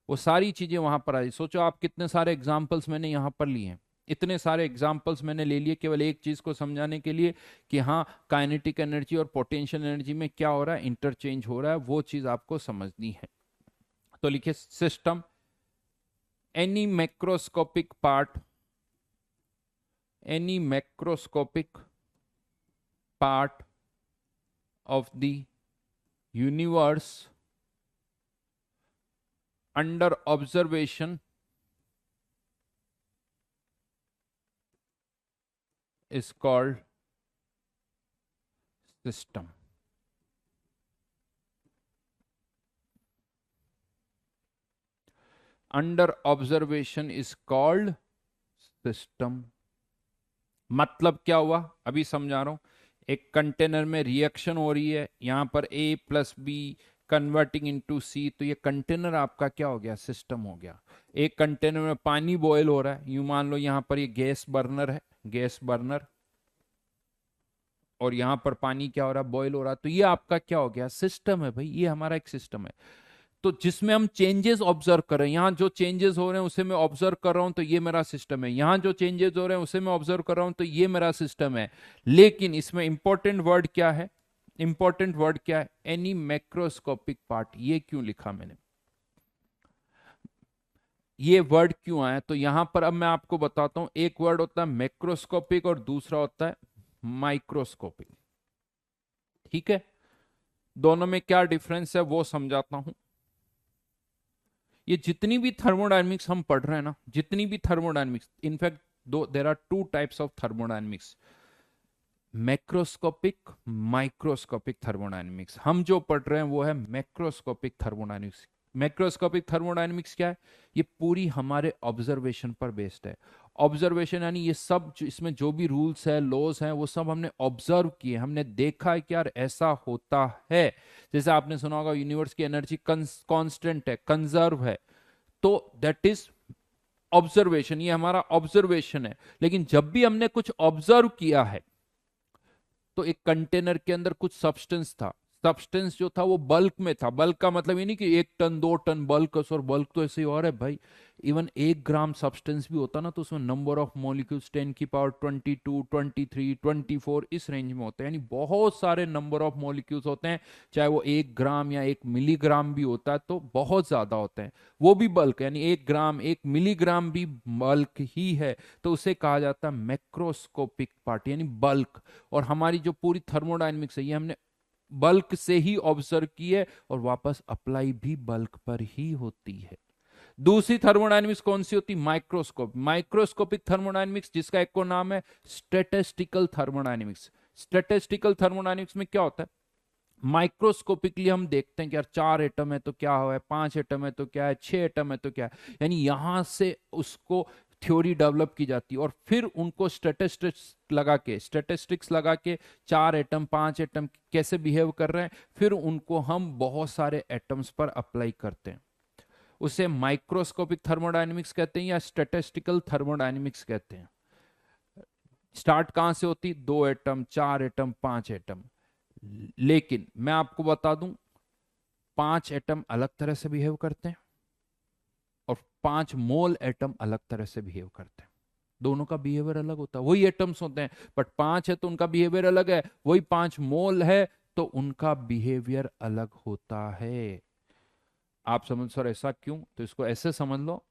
वो सारी चीजें वहां पर आई। सोचो आप कितने सारे एग्जाम्पल्स मैंने यहां पर लिए हैं, इतने सारे एग्जाम्पल्स मैंने ले लिए केवल एक चीज को समझाने के लिए कि हाँ काइनेटिक एनर्जी और पोटेंशियल एनर्जी में क्या हो रहा है, इंटरचेंज हो रहा है, वो चीज आपको समझनी है। तो लिखिए system, any macroscopic part, any macroscopic part of the universe under observation is called system. Under observation is called system. मतलब क्या हुआ, अभी समझा रहा हूं। एक कंटेनर में रिएक्शन हो रही है, यहां पर ए प्लस बी कन्वर्टिंग इनटू सी, तो ये कंटेनर आपका क्या हो गया, सिस्टम हो गया। एक कंटेनर में पानी बॉयल हो रहा है, यूं मान लो यहां पर ये गैस बर्नर है, गैस बर्नर, और यहां पर पानी क्या हो रहा है, बॉयल हो रहा है, तो ये आपका क्या हो गया, सिस्टम है भाई, ये हमारा एक सिस्टम है। तो जिसमें हम चेंजेस ऑब्जर्व कर रहे हैं, यहां जो चेंजेस हो रहे हैं उसे मैं ऑब्जर्व कर रहा हूं, तो ये मेरा सिस्टम है। यहां जो चेंजेस हो रहे हैं उसे मैं ऑब्जर्व कर रहा हूं, तो ये मेरा सिस्टम है। लेकिन इसमें इंपॉर्टेंट वर्ड क्या है, इंपॉर्टेंट वर्ड क्या है, एनी मैक्रोस्कोपिक पार्ट। ये क्यों लिखा मैंने, ये वर्ड क्यों आया, तो यहां पर अब मैं आपको बताता हूं। एक वर्ड होता है मैक्रोस्कोपिक और दूसरा होता है माइक्रोस्कोपिक। ठीक है, दोनों में क्या डिफरेंस है वो समझाता हूं। ये जितनी भी थर्मोडायनेमिक्स हम पढ़ रहे हैं ना, जितनी भी थर्मोडायनेमिक्स, इनफैक्ट दो there are two types of thermodynamics, macroscopic microscopic thermodynamics. हम जो पढ़ रहे हैं वो है मैक्रोस्कोपिक थर्मोडायनेमिक्स। मैक्रोस्कोपिक थर्मोडायनेमिक्स क्या है, ये पूरी हमारे ऑब्जर्वेशन पर बेस्ड है। ऑब्जर्वेशन यानी ये सब जो इसमें जो भी रूल्स है, लॉज हैं, वो सब हमने ऑब्जर्व किए, हमने देखा है कि यार ऐसा होता है। जैसे आपने सुना होगा यूनिवर्स की एनर्जी कांस्टेंट है, कंजर्व है, तो दैट इज ऑब्जर्वेशन, ये हमारा ऑब्जर्वेशन है। लेकिन जब भी हमने कुछ ऑब्जर्व किया है, तो एक कंटेनर के अंदर कुछ सब्सटेंस था, सब्सटेंस जो था वो बल्क में था। बल्क का मतलब ये नहीं कि 1 टन 2 टन बल्क, और बल्क तो ऐसे ही और है भाई। इवन 1 ग्राम सब्सटेंस भी होता ना, तो उसमें नंबर ऑफ मॉलिक्यूल्स 10 की पावर 22 23 24 इस रेंज में होते हैं, यानी बहुत सारे नंबर ऑफ मॉलिक्यूल्स होते हैं। चाहे वो 1 ग्राम या 1 मिलीग्राम भी होता है, तो बहुत ज्यादा होते हैं, वो भी बल्क, यानी 1 ग्राम 1 मिलीग्राम भी बल्क ही है। तो उसे कहा जाता है मैक्रोस्कोपिक पार्ट, यानी बल्क। और हमारी जो पूरी थर्मोडायनेमिक्स है, ये हमने बल्क से ही ऑब्जर्व की है, और वापस अप्लाई भी बल्क पर ही होती है। दूसरी थर्मोडायनेमिक्स कौन सी होती, माइक्रोस्कोप, माइक्रोस्कोपिक थर्मोडायनेमिक्स, जिसका एक को नाम है स्टैटिस्टिकल थर्मोडायनेमिक्स। स्टैटिस्टिकल थर्मोडायनेमिक्स में क्या होता है, माइक्रोस्कोपिकली हम देखते हैं कि यार 4 एटम है तो क्या हुआ है, 5 एटम है तो क्या है, 6 एटम है तो क्या है, यानी यहां से उसको थ्योरी डेवलप की जाती है, और फिर उनको स्टेटिस्टिक्स लगा के 4 एटम 5 एटम कैसे बिहेव कर रहे हैं, फिर उनको हम बहुत सारे एटम्स पर अप्लाई करते हैं। उसे माइक्रोस्कोपिक थर्मोडायनेमिक्स कहते हैं या स्टैटिस्टिकल थर्मोडायनेमिक्स कहते हैं। स्टार्ट कहां से होती, 2 एटम 4 एटम 5 एटम। लेकिन मैं आपको बता दूं, 5 एटम अलग तरह से बिहेव करते हैं, और 5 मोल एटम अलग तरह से बिहेव करते हैं। दोनों का बिहेवियर अलग होता है, वही एटम्स होते हैं, बट 5 है तो उनका बिहेवियर अलग है, वही 5 मोल है तो उनका बिहेवियर अलग होता है। आप समझ, सर ऐसा क्यों, तो इसको ऐसे समझ लो,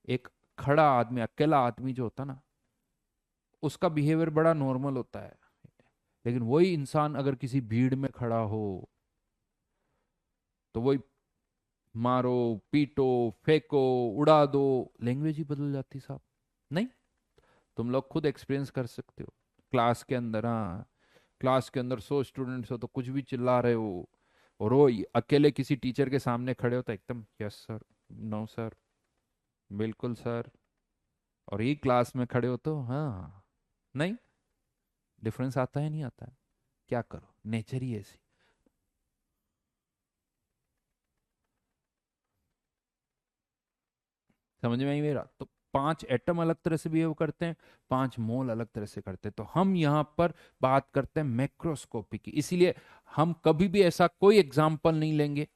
एक खड़ा आदमी, अकेला आदमी जो होता ना, उसका बिहेवियर बड़ा नॉर्मल होता है। लेकिन वही इंसान अगर किसी भीड़ में खड़ा हो, तो वही मारो पीटो फेंको उड़ा दो, लैंग्वेज ही बदल जाती साहब। नहीं, तुम लोग खुद एक्सपीरियंस कर सकते हो। क्लास के अंदर, हाँ, क्लास के अंदर 100 स्टूडेंट्स हो तो कुछ भी चिल्ला रहे हो, और वो अकेले किसी टीचर के सामने खड़े हो तो एकदम यस सर, नो सर, बिल्कुल सर, और ये क्लास में खड़े हो तो हाँ, नहीं, डिफरेंस आता है नहीं आता है, क्या करो, नेचर ही ऐसी। समझ में आई मेरा, तो 5 एटम अलग तरह से बिहेव करते हैं, 5 मोल अलग तरह से करते हैं। तो हम यहां पर बात करते हैं मैक्रोस्कोपिक की, इसीलिए हम कभी भी ऐसा कोई एग्जाम्पल नहीं लेंगे,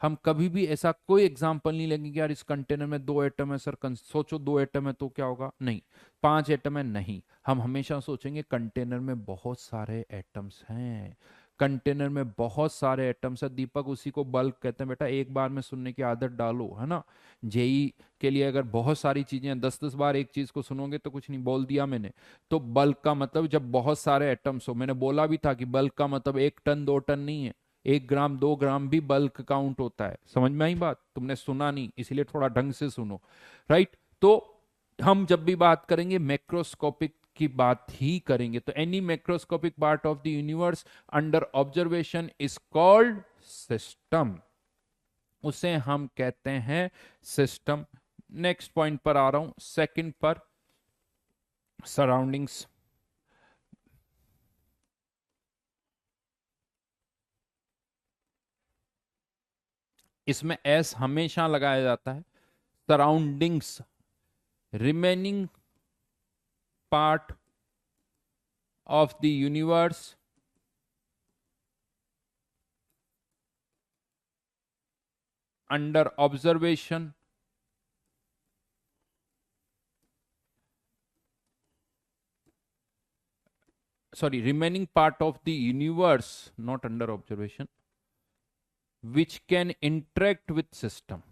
हम कभी भी ऐसा कोई एग्जाम्पल नहीं लेंगे कि यार इस कंटेनर में 2 एटम है सर, सोचो 2 एटम है तो क्या होगा, नहीं, 5 एटम है, नहीं। हम हमेशा सोचेंगे कंटेनर में बहुत सारे एटम्स हैं, कंटेनर में बहुत सारे एटम्स है। दीपक, उसी को बल्क कहते हैं बेटा, एक बार में सुनने की आदत डालो, है ना। जेई के लिए अगर बहुत सारी चीजें 10 10 बार एक चीज को सुनोगे तो कुछ नहीं, बोल दिया मैंने। तो बल्क का मतलब जब बहुत सारे एटम्स हो, मैंने बोला भी था कि बल्क का मतलब 1 टन 2 टन नहीं है, 1 ग्राम 2 ग्राम भी बल्क काउंट होता है। समझ में आई बात, तुमने सुना नहीं इसीलिए थोड़ा ढंग से सुनो, राइट। तो हम जब भी बात करेंगे मैक्रोस्कोपिक की बात ही करेंगे। तो any macroscopic part of the universe under observation is called system. उसे हम कहते हैं सिस्टम। नेक्स्ट पॉइंट पर आ रहा हूं, सेकंड पर, सराउंडिंग्स। इसमें एस हमेशा लगाया जाता है। Surroundings, remaining part of the universe under observation, sorry, remaining part of the universe, not under observation, which can interact with system,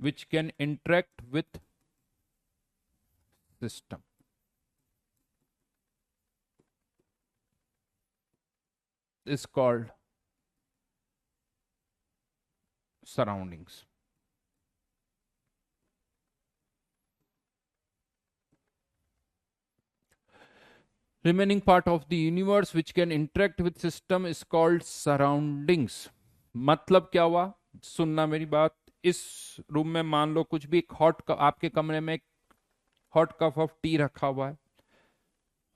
which can interact with system, is called surroundings. Remaining part of the universe which can interact with system is called surroundings. मतलब क्या हुआ, सुनना मेरी बात। इस room में मान लो कुछ भी, एक आपके कमरे में एक हॉट कप ऑफ टी रखा हुआ है,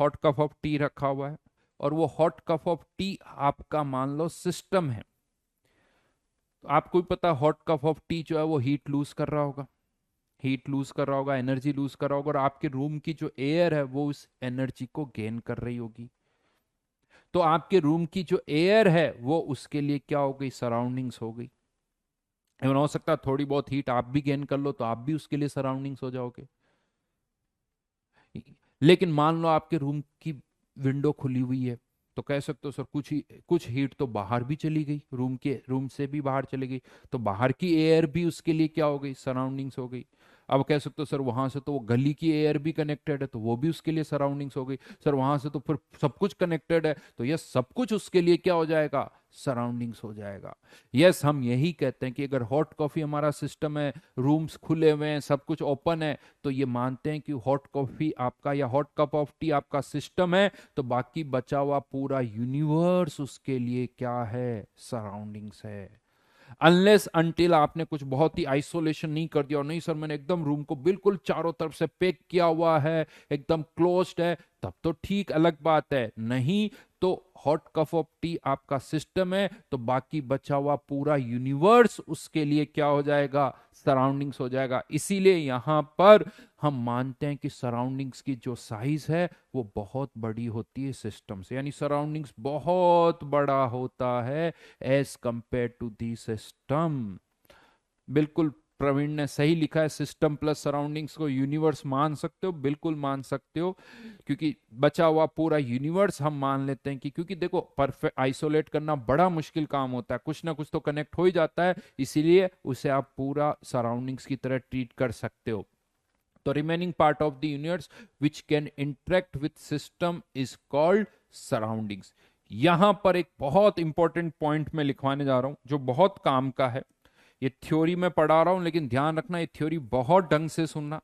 हॉट कप ऑफ टी रखा हुआ है, और वो हॉट कप ऑफ टी आपका मान लो सिस्टम है। तो आपको भी पता, हॉट कप ऑफ टी जो है वो हीट लूज कर रहा होगा, हीट लूज कर रहा होगा, एनर्जी लूज कर रहा होगा, और आपके रूम की जो एयर है वो उस एनर्जी को गेन कर रही होगी। तो आपके रूम की जो एयर है वो उसके लिए क्या हो गई, सराउंडिंग्स हो गई। एवं हो सकता है थोड़ी बहुत हीट आप भी गेन कर लो तो आप भी उसके लिए सराउंडिंग्स हो जाओगे। लेकिन मान लो आपके रूम की विंडो खुली हुई है, तो कह सकते हो सर कुछ हीट तो बाहर भी चली गई, रूम से भी बाहर चली गई, तो बाहर की एयर भी उसके लिए क्या हो गई, सराउंडिंग्स हो गई। अब कह सकते हो सर वहां से तो वो गली की एयर भी कनेक्टेड है, तो वो भी उसके लिए सराउंडिंग्स हो गई। सर वहां से तो फिर सब कुछ कनेक्टेड है, तो यह सब कुछ उसके लिए क्या हो जाएगा, सराउंडिंग्स हो जाएगा। यस, हम यही कहते हैं कि अगर हॉट कॉफी हमारा सिस्टम है, रूम्स खुले हुए हैं, सब कुछ ओपन है, तो ये मानते हैं कि हॉट कॉफी आपका या हॉट कप ऑफ टी आपका सिस्टम है, तो बाकी बचा हुआ पूरा यूनिवर्स उसके लिए क्या है, सराउंडिंग्स है। अनलेस अनटिल आपने कुछ बहुत ही आइसोलेशन नहीं कर दिया, और नहीं सर मैंने एकदम रूम को बिल्कुल चारों तरफ से पैक किया हुआ है, एकदम क्लोज्ड है, तब तो ठीक, अलग बात है। नहीं तो हॉट कप ऑफ टी आपका सिस्टम है, तो बाकी बचा हुआ पूरा यूनिवर्स उसके लिए क्या हो जाएगा, सराउंडिंग्स हो जाएगा। इसीलिए यहां पर हम मानते हैं कि सराउंडिंग्स की जो साइज है वो बहुत बड़ी होती है सिस्टम से, यानी सराउंडिंग्स बहुत बड़ा होता है as compared to the system. बिल्कुल, प्रवीण ने सही लिखा है, सिस्टम प्लस सराउंडिंग्स को यूनिवर्स मान सकते हो, बिल्कुल मान सकते हो, क्योंकि बचा हुआ पूरा यूनिवर्स हम मान लेते हैं कि, क्योंकि देखो परफेक्ट आइसोलेट करना बड़ा मुश्किल काम होता है, कुछ ना कुछ तो कनेक्ट हो ही जाता है, इसीलिए उसे आप पूरा सराउंडिंग्स की तरह ट्रीट कर सकते हो। तो remaining part of the universe which can interact with system is called surroundings. यहां पर एक बहुत इंपॉर्टेंट पॉइंट मैं लिखवाने जा रहा हूं जो बहुत काम का है। ये थ्योरी में पढ़ा रहा हूं, लेकिन ध्यान रखना ये थ्योरी बहुत ढंग से सुनना।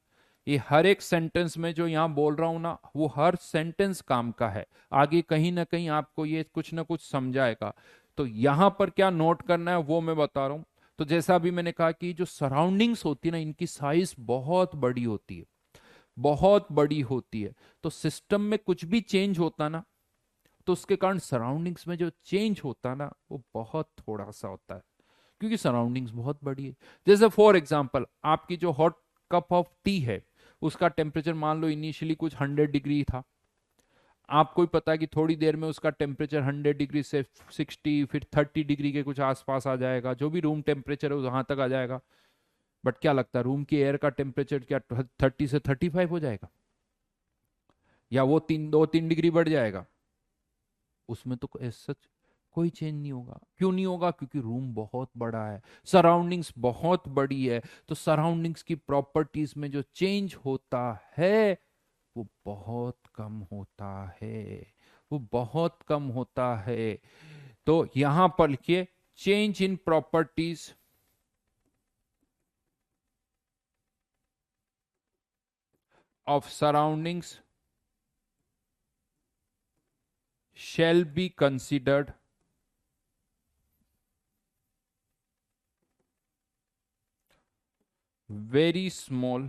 ये हर एक सेंटेंस में जो यहां बोल रहा हूं ना, वो हर सेंटेंस काम का है, आगे कहीं ना कहीं आपको ये कुछ ना कुछ समझाएगा। तो यहां पर क्या नोट करना है वो मैं बता रहा हूं। तो जैसा अभी मैंने कहा कि जो सराउंडिंग्स होती है ना, इनकी साइज बहुत बड़ी होती है, बहुत बड़ी होती है। तो सिस्टम में कुछ भी चेंज होता ना, तो उसके कारण सराउंडिंग्स में जो चेंज होता ना वो बहुत थोड़ा सा होता है, क्योंकि सराउंडिंग्स बहुत बड़ी है। जैसे फॉर एग्जांपल आपकी जो हॉट कप ऑफ टी है, उसका टेम्परेचर मान लो इनिशियली कुछ 100 डिग्री था। आपको ही पता है कि थोड़ी देर में उसका टेम्परेचर 100 डिग्री से 60, फिर 30 डिग्री के कुछ आसपास आ जाएगा, जो भी रूम टेम्परेचर है वहां तक आ जाएगा। बट क्या लगता है, रूम की एयर का टेम्परेचर क्या 30 से 35 हो जाएगा, या वो 2-3 डिग्री बढ़ जाएगा? उसमें तो सच कोई चेंज नहीं होगा। क्यों नहीं होगा? क्योंकि रूम बहुत बड़ा है, सराउंडिंग्स बहुत बड़ी है। तो सराउंडिंग्स की प्रॉपर्टीज में जो चेंज होता है वो बहुत कम होता है, वो बहुत कम होता है। तो यहां पर लिखिए, change in properties of surroundings shall be considered very small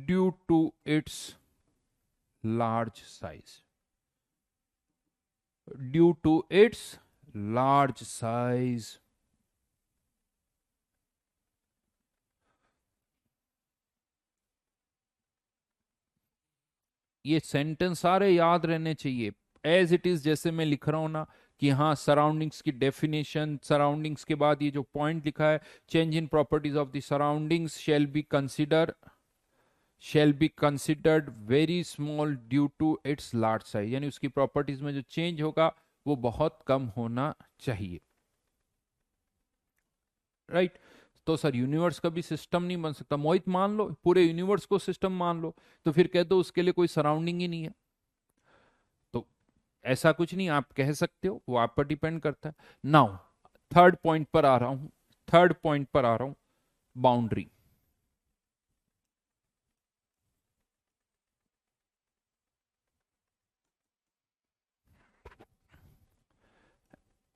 due to its large size. Due to its large size. ये सेंटेंस सारे याद रहने चाहिए एज इट इज, जैसे मैं लिख रहा हूं ना कि हाँ सराउंडिंग्स की डेफिनेशन, सराउंडिंग्स के बाद ये जो पॉइंट लिखा है, change in properties of the surroundings shall be considered very small due to its large size, यानी उसकी प्रॉपर्टीज में जो चेंज होगा वो बहुत कम होना चाहिए। राइट तो सर यूनिवर्स का भी सिस्टम नहीं बन सकता। मोहित मान लो पूरे यूनिवर्स को सिस्टम मान लो, तो फिर कह दो उसके लिए कोई सराउंडिंग ही नहीं है। तो ऐसा कुछ नहीं, आप कह सकते हो, वो आप पर डिपेंड करता है। नाउ थर्ड पॉइंट पर आ रहा हूं, boundary.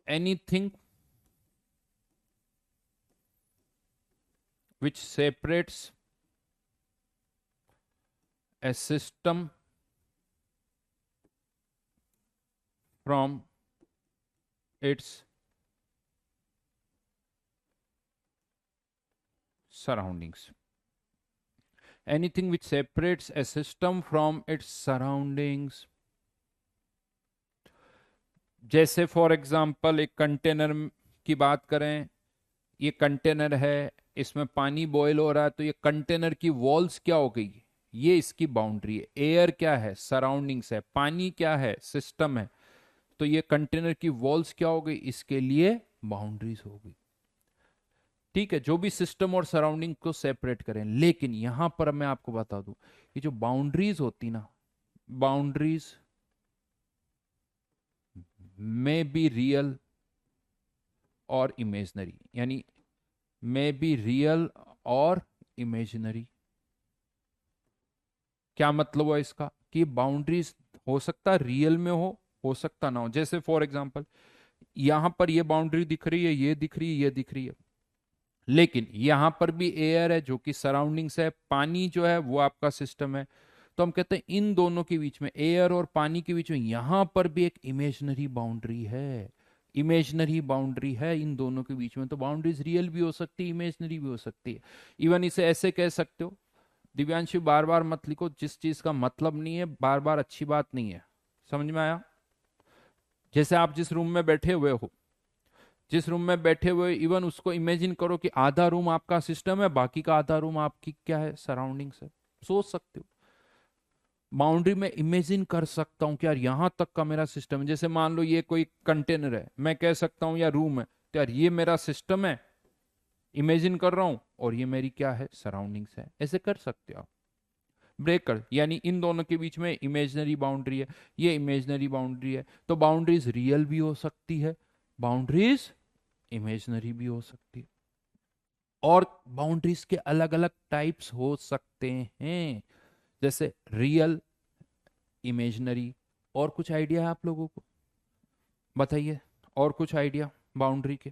Anything which separates a system from its surroundings. Anything which separates a system from its surroundings. जैसे फॉर एग्जाम्पल एक कंटेनर की बात करें, ये कंटेनर है, इसमें पानी बॉयल हो रहा है, तो ये कंटेनर की वॉल्स क्या हो गई, ये इसकी बाउंड्री है। एयर क्या है, सराउंडिंग्स है। पानी क्या है, सिस्टम है। तो ये कंटेनर की वॉल्स क्या हो गई, इसके लिए बाउंड्रीज हो गई। ठीक है, जो भी सिस्टम और सराउंडिंग को सेपरेट करें। लेकिन यहां पर मैं आपको बता दूं, ये जो बाउंड्रीज होती ना, बाउंड्रीज में बी रियल और इमेजनरी, यानी मे बी रियल और इमेजिनरी। क्या मतलब हुआ इसका, कि बाउंड्रीज हो सकता रियल में हो सकता ना हो। जैसे फॉर एग्जांपल यहां पर ये बाउंड्री दिख रही है, ये दिख रही है, ये दिख रही है, लेकिन यहां पर भी एयर है जो कि सराउंडिंग्स है, पानी जो है वो आपका सिस्टम है। तो हम कहते हैं इन दोनों के बीच में, एयर और पानी के बीच में, यहां पर भी एक इमेजिनरी बाउंड्री है। इमेजिनरी बाउंड्री है इन दोनों के बीच में। तो बाउंड्रीज रियल भी हो सकती है, इमेजिनरी भी हो सकती है। इवन इसे ऐसे कह सकते हो, दिव्यांशु बार बार मत लिखो, जिस चीज का मतलब नहीं है बार बार अच्छी बात नहीं है। समझ में आया? जैसे आप जिस रूम में बैठे हुए हो, जिस रूम में बैठे हुए, इवन उसको इमेजिन करो कि आधा रूम आपका सिस्टम है, बाकी का आधा रूम आपकी क्या है, सराउंडिंग्स है। सोच सकते हो, बाउंड्री में इमेजिन कर सकता हूं कि यार यहां तक का मेरा सिस्टम है। जैसे मान लो ये कोई कंटेनर है, मैं कह सकता हूं या रूम है, तो यार ये मेरा सिस्टम है, इमेजिन कर रहा हूं, और ये मेरी क्या है, सराउंडिंग्स है। ऐसे कर सकते हो आप। ब्रेकर यानी इन दोनों के बीच में इमेजिनरी बाउंड्री है, ये इमेजिनरी बाउंड्री है। तो बाउंड्रीज रियल भी हो सकती है, बाउंड्रीज इमेजिनरी भी हो सकती है, और बाउंड्रीज के अलग अलग टाइप्स हो सकते हैं, जैसे रियल, इमेजिनरी। और कुछ आइडिया है आप लोगों को, बताइए, और कुछ आइडिया बाउंड्री के?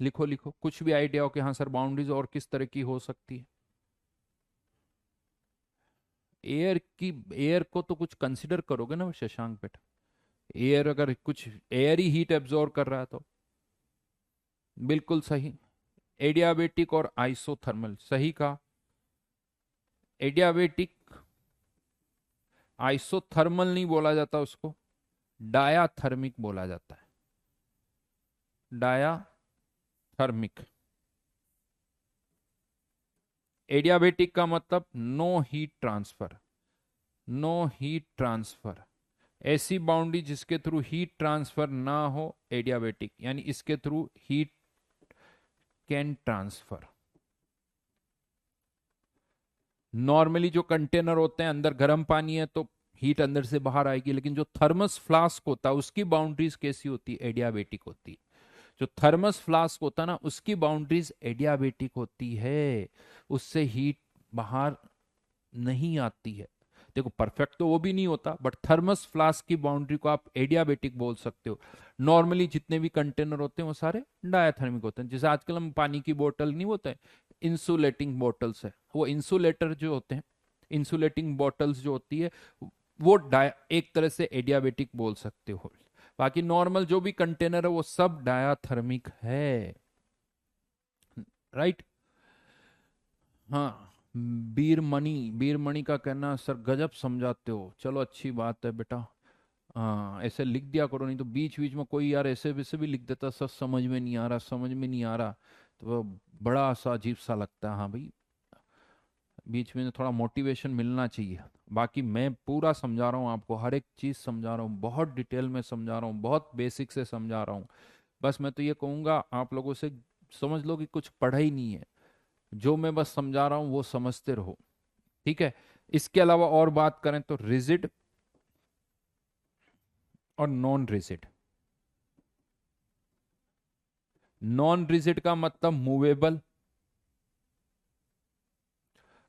लिखो लिखो, कुछ भी आइडिया हो कि हाँ सर बाउंड्रीज और किस तरह की हो सकती है। एयर की, एयर को तो कुछ कंसिडर करोगे ना शशांक बेटा? एयर अगर कुछ एयर ही हीट एब्जॉर्ब कर रहा है तो बिल्कुल सही। एडियाबेटिक और आइसोथर्मल, सही कहा। एडियाबेटिक, आइसोथर्मल नहीं बोला जाता उसको, डायाथर्मिक बोला जाता है, डायाथर्मिक। एडियाबेटिक का मतलब no heat transfer, no heat transfer. ऐसी बाउंड्री जिसके थ्रू हीट ट्रांसफर ना हो, एडियाबेटिक, यानी इसके through heat can transfer. Normally जो कंटेनर होते हैं अंदर गर्म पानी है तो हीट अंदर से बाहर आएगी, लेकिन जो थर्मस फ्लास्क होता है उसकी बाउंड्रीज कैसी होती है, एडियाबेटिक होती है। जो थर्मस फ्लास्क होता है ना, उसकी बाउंड्रीज एडियाबेटिक होती है, उससे हीट बाहर नहीं आती है। देखो परफेक्ट तो वो भी नहीं होता, बट थर्मस फ्लास्क की बाउंड्री को आप एडियाबेटिक बोल सकते हो। नॉर्मली जितने भी कंटेनर होते हैं वो सारे डायाथर्मिक होते हैं। जैसे आजकल हम पानी की बोतल नहीं होता है, इंसुलेटिंग बॉटल्स है, वो इंसुलेटर जो होते हैं, इंसुलेटिंग बॉटल्स जो होती है वो एक तरह से एडियाबेटिक बोल सकते हो। बाकी नॉर्मल जो भी कंटेनर है वो सब डायाथर्मिक है। राइट। हाँ। बीर मणि का कहना, सर गजब समझाते हो, चलो अच्छी बात है बेटा। हाँ ऐसे लिख दिया करो, नहीं तो बीच बीच में कोई यार ऐसे वैसे भी लिख देता, सर समझ में नहीं आ रहा, समझ में नहीं आ रहा, तो वो बड़ा सा अजीब सा लगता है। हाँ भाई, बीच में थोड़ा मोटिवेशन मिलना चाहिए। बाकी मैं पूरा समझा रहा हूँ आपको, हर एक चीज़ समझा रहा हूँ, बहुत डिटेल में समझा रहा हूँ, बहुत बेसिक से समझा रहा हूँ। बस मैं तो ये कहूँगा आप लोगों से, समझ लो कि कुछ पढ़ा ही नहीं है, जो मैं बस समझा रहा हूँ वो समझते रहो। ठीक है। इसके अलावा और बात करें तो रिजिड और नॉन रिजिड। नॉन रिजिड का मतलब मूवेबल,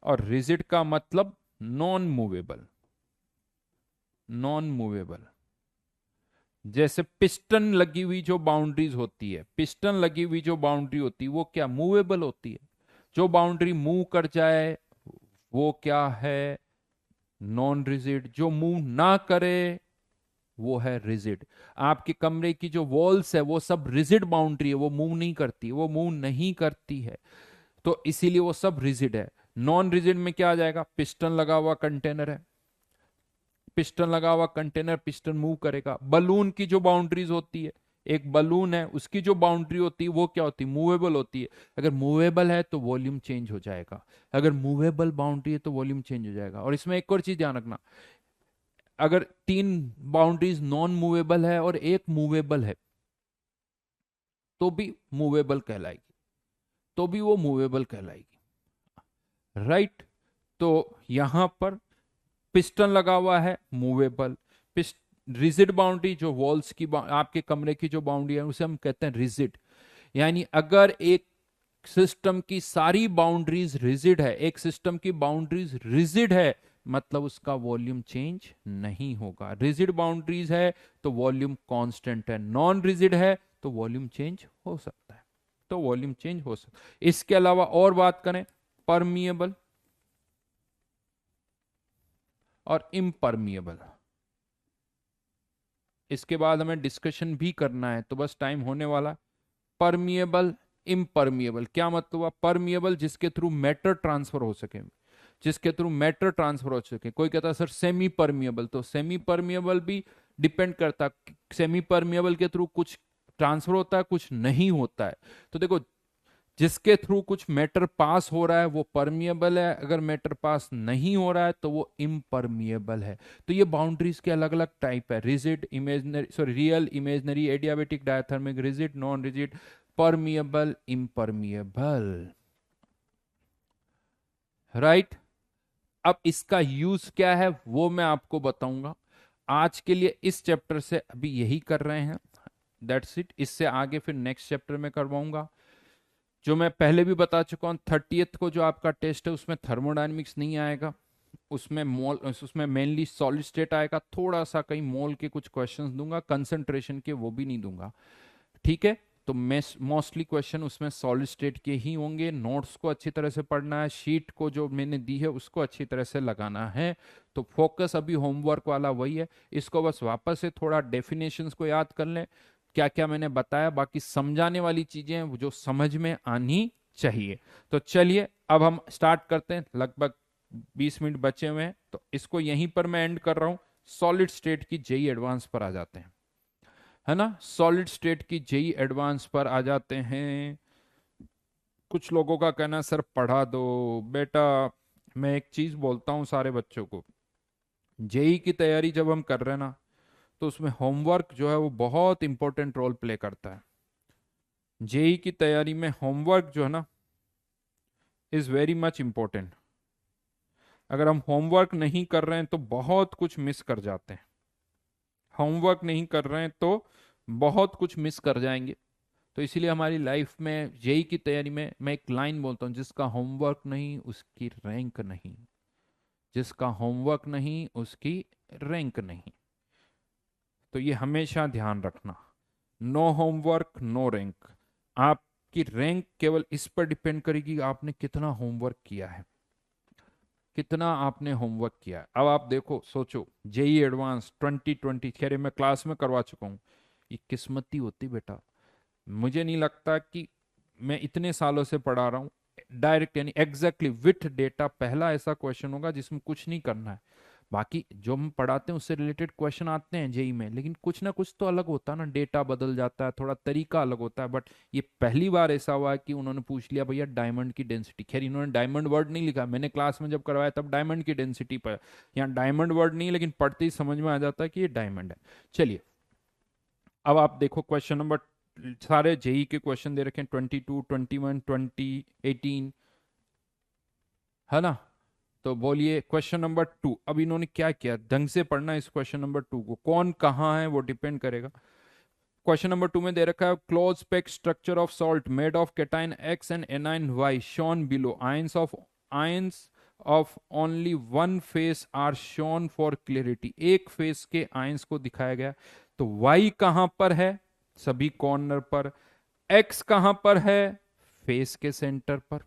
और रिजिड का मतलब नॉन मूवेबल। नॉन मूवेबल, जैसे पिस्टन लगी हुई जो बाउंड्रीज होती है, पिस्टन लगी हुई जो बाउंड्री होती है वो क्या मूवेबल होती है। जो बाउंड्री मूव कर जाए वो क्या है, नॉन रिजिड। जो मूव ना करे वो है रिजिड। आपके कमरे की जो वॉल्स है वो सब रिजिड बाउंड्री है, वो मूव नहीं करती, वो मूव नहीं करती है, तो इसीलिए वो सब रिजिड है। नॉन रिजिड में क्या आ जाएगा, पिस्टन लगा हुआ कंटेनर है, पिस्टन लगा हुआ कंटेनर, पिस्टन मूव करेगा। बलून की जो बाउंड्रीज होती है, एक बलून है उसकी जो बाउंड्री होती है वो क्या होती है, मूवेबल होती है। अगर मूवेबल है तो वॉल्यूम चेंज हो जाएगा, अगर मूवेबल बाउंड्री है तो वॉल्यूम चेंज हो जाएगा। और इसमें एक और चीज ध्यान रखना, अगर तीन बाउंड्रीज नॉन मूवेबल है और एक मूवेबल है तो भी मूवेबल कहलाएगी, तो भी वो मूवेबल कहलाएगी। राइट। तो यहां पर पिस्टन लगा हुआ है, मूवेबल। रिजिड बाउंड्री जो वॉल्स की आपके कमरे की जो बाउंड्री है उसे हम कहते हैं रिजिड। यानी अगर एक सिस्टम की सारी बाउंड्रीज रिजिड है, एक सिस्टम की बाउंड्रीज रिजिड है, मतलब उसका वॉल्यूम चेंज नहीं होगा। रिजिड बाउंड्रीज है तो वॉल्यूम कांस्टेंट है, नॉन रिजिड है तो वॉल्यूम चेंज हो सकता है, तो वॉल्यूम चेंज हो सकता है। इसके अलावा और बात करें, परमिएबल और इम्परमिएबल, इसके बाद हमें डिस्कशन भी करना है तो बस टाइम होने वाला। परमिएबल, इम्परमिएबल क्या मतलब हुआ, परमिएबल जिसके थ्रू मैटर ट्रांसफर हो सके, जिसके थ्रू मैटर ट्रांसफर हो सके। कोई कहता है सर सेमी परमिएबल, तो सेमी परमिएबल भी डिपेंड करता, सेमी परमिएबल के थ्रू कुछ ट्रांसफर होता है कुछ नहीं होता है। तो देखो, जिसके थ्रू कुछ मैटर पास हो रहा है वो परमिएबल है, अगर मैटर पास नहीं हो रहा है तो वो इम्परमिएबल है। तो ये बाउंड्रीज के अलग अलग टाइप है, rigid, imaginary, sorry real, imaginary, adiabatic, diathermic, rigid, non rigid, permeable, impermeable. Right. अब इसका यूज क्या है वो मैं आपको बताऊंगा। आज के लिए इस चैप्टर से अभी यही कर रहे हैं, दैट्स इट। इससे आगे फिर नेक्स्ट चैप्टर में करवाऊंगा। जो मैं पहले भी बता चुका हूँ, 30th को जो आपका टेस्ट है उसमें थर्मोडायनेमिक्स नहीं आएगा, उसमें मोल, उसमें मेनली सॉलिड स्टेट आएगा, थोड़ा सा कहीं मोल के कुछ क्वेश्चंस दूंगा, कंसंट्रेशन के वो भी नहीं दूंगा। ठीक है। तो मैं मोस्टली क्वेश्चन उसमें सॉलिड स्टेट के ही होंगे। नोट्स को अच्छी तरह से पढ़ना है, शीट को जो मैंने दी है उसको अच्छी तरह से लगाना है। तो फोकस अभी होमवर्क वाला वही है, इसको बस वापस से थोड़ा डेफिनेशंस को याद कर लें, क्या क्या मैंने बताया, बाकी समझाने वाली चीजें हैं जो समझ में आनी चाहिए। तो चलिए अब हम स्टार्ट करते हैं, लगभग 20 मिनट बचे हुए हैं, तो इसको यहीं पर मैं एंड कर रहा हूं। सॉलिड स्टेट की जेई एडवांस पर आ जाते हैं, है ना, सॉलिड स्टेट की जेई एडवांस पर आ जाते हैं। कुछ लोगों का कहना है सर पढ़ा दो बेटा। मैं एक चीज बोलता हूँ सारे बच्चों को, जेई की तैयारी जब हम कर रहे हैं ना तो उसमें होमवर्क जो है वो बहुत इंपॉर्टेंट रोल प्ले करता है। जेई की तैयारी में होमवर्क जो है ना इज वेरी मच इंपॉर्टेंट। अगर हम होमवर्क नहीं कर रहे हैं तो बहुत कुछ मिस कर जाते हैं, होमवर्क नहीं कर रहे हैं तो बहुत कुछ मिस कर जाएंगे। तो इसीलिए हमारी लाइफ में जेई की तैयारी में मैं एक लाइन बोलता हूँ, जिसका होमवर्क नहीं उसकी रैंक नहीं। जिसका होमवर्क नहीं उसकी रैंक नहीं। तो ये हमेशा ध्यान रखना, नो होमवर्क नो रैंक। आपकी रैंक केवल इस पर डिपेंड करेगी कि आपने कितना होमवर्क किया है, कितना आपने होमवर्क किया है। अब आप देखो, सोचो, जेई एडवांस 2020, खैर मैं क्लास में करवा चुका हूँ, ये किस्मती होती बेटा। मुझे नहीं लगता कि मैं इतने सालों से पढ़ा रहा हूँ, डायरेक्ट यानी एग्जैक्टली विथ डेटा पहला ऐसा क्वेश्चन होगा जिसमें कुछ नहीं करना है। बाकी जो हम पढ़ाते हैं उससे रिलेटेड क्वेश्चन आते हैं जेई में, लेकिन कुछ ना कुछ तो अलग होता है ना, डेटा बदल जाता है, थोड़ा तरीका अलग होता है। बट ये पहली बार ऐसा हुआ है कि उन्होंने पूछ लिया भैया डायमंड की डेंसिटी। खैर इन्होंने डायमंड वर्ड नहीं लिखा, मैंने क्लास में जब करवाया तब डायमंड की डेंसिटी पर, यहाँ डायमंड वर्ड नहीं, लेकिन पढ़ते ही समझ में आ जाता है कि ये डायमंड है। चलिए अब आप देखो क्वेश्चन नंबर, सारे जेई के क्वेश्चन दे रखे हैं, 22, 21, 20, 18, है ना। तो बोलिए क्वेश्चन नंबर 2। अब इन्होंने क्या किया, ढंग से पढ़ना इस क्वेश्चन नंबर 2 को, कौन कहाँ है वो डिपेंड करेगा। क्वेश्चन नंबर 2 में दे रखा है close pack structure of salt made of cation x and anion y shown below, ions of only one face are shown for clarity. एक फेस के आयंस को दिखाया गया। तो वाई कहां पर है, सभी कॉर्नर पर। एक्स कहां पर है, फेस के सेंटर पर।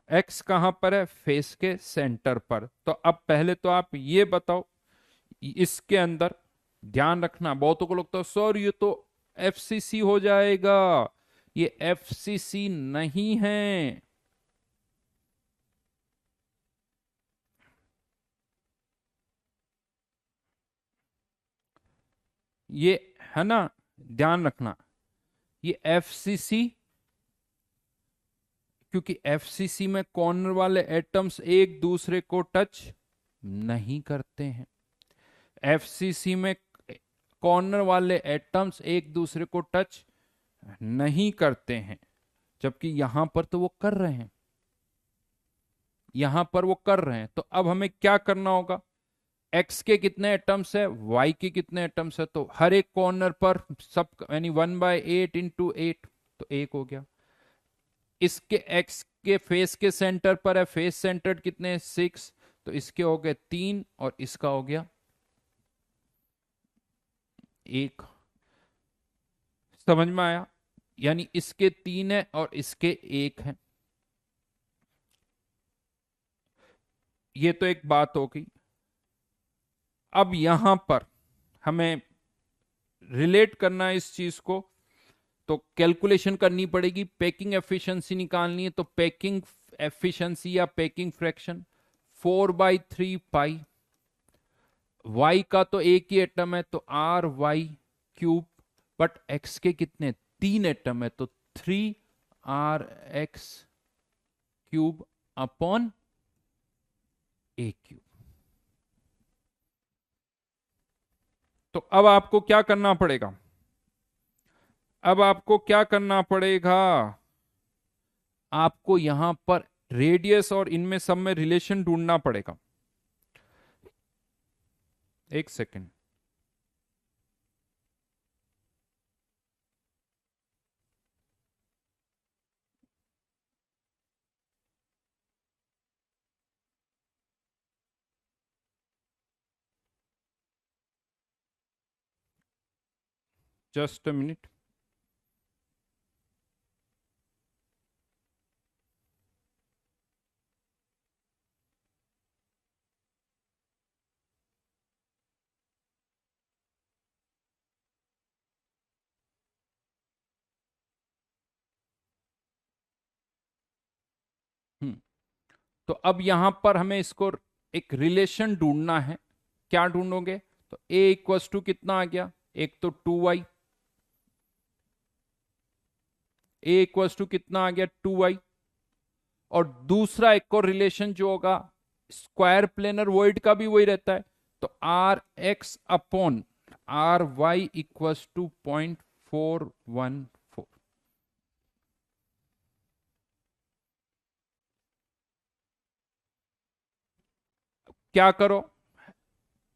एक्स कहां पर है, फेस के सेंटर पर। तो अब पहले तो आप ये बताओ, इसके अंदर ध्यान रखना, बहुतों को लगता है सर ये तो एफसीसी हो जाएगा, ये एफसीसी नहीं है। ये है ना, ध्यान रखना, ये एफसीसी, क्योंकि एफसीसी में कॉर्नर वाले एटम्स एक दूसरे को टच नहीं करते हैं। एफसीसी में कॉर्नर वाले एटम्स एक दूसरे को टच नहीं करते हैं, जबकि यहां पर तो वो कर रहे हैं, यहां पर वो कर रहे हैं। तो अब हमें क्या करना होगा, एक्स के कितने एटम्स है, वाई के कितने एटम्स है, तो हर एक कॉर्नर पर सब यानी 1/8 × 8, तो एक हो गया। इसके एक्स के फेस के सेंटर पर है, फेस सेंटर कितने 6, तो इसके हो गए 3 और इसका हो गया 1। समझ में आया, यानी इसके 3 है और इसके 1 है। ये तो एक बात हो गई। अब यहां पर हमें रिलेट करना है इस चीज को, तो कैलकुलेशन करनी पड़ेगी, पैकिंग एफिशिएंसी निकालनी है। तो पैकिंग एफिशिएंसी या पैकिंग फ्रैक्शन 4/3 पाई, वाई का तो एक ही एटम है तो RY3, बट एक्स के कितने 3 एटम है तो 3RX3 अपॉन A3। तो अब आपको क्या करना पड़ेगा, अब आपको क्या करना पड़ेगा, आपको यहां पर रेडियस और इनमें सब में रिलेशन ढूंढना पड़ेगा। एक सेकेंड, जस्ट अ मिनट। तो अब यहां पर हमें इसको एक रिलेशन ढूंढना है। क्या ढूंढोगे, तो A = कितना आ गया, एक तो 2y, A = कितना आ गया 2y, और दूसरा एक और रिलेशन जो होगा स्क्वायर प्लेनर वॉइड का भी वही रहता है, तो RX/RY = 0.414। क्या करो,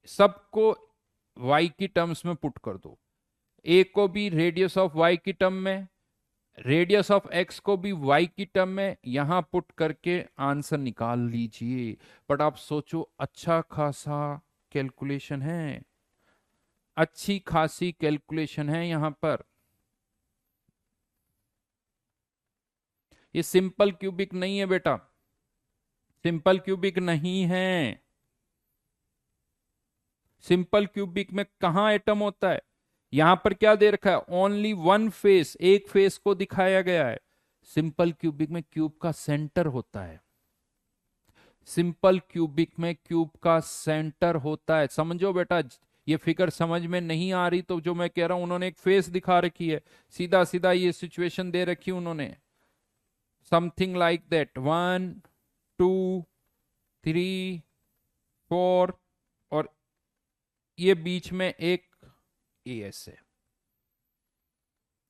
सबको y की टर्म्स में पुट कर दो, ए को भी रेडियस ऑफ y की टर्म में, रेडियस ऑफ एक्स को भी वाई की टर्म में यहां पुट करके आंसर निकाल लीजिए। बट आप सोचो, अच्छा खासा कैलकुलेशन है, अच्छी खासी कैलकुलेशन है यहां पर। ये सिंपल क्यूबिक नहीं है बेटा, सिंपल क्यूबिक नहीं है। सिंपल क्यूबिक में कहां एटम होता है? यहां पर क्या दे रखा है? ओनली वन फेस, एक फेस को दिखाया गया है। सिंपल क्यूबिक में क्यूब का सेंटर होता है। सिंपल क्यूबिक में क्यूब का सेंटर होता है, समझो बेटा। ये फिगर समझ में नहीं आ रही तो जो मैं कह रहा हूं, उन्होंने एक फेस दिखा रखी है, सीधा सीधा ये सिचुएशन दे रखी उन्होंने, समथिंग लाइक दैट, 1 2 3 4, और ये बीच में एक एस है।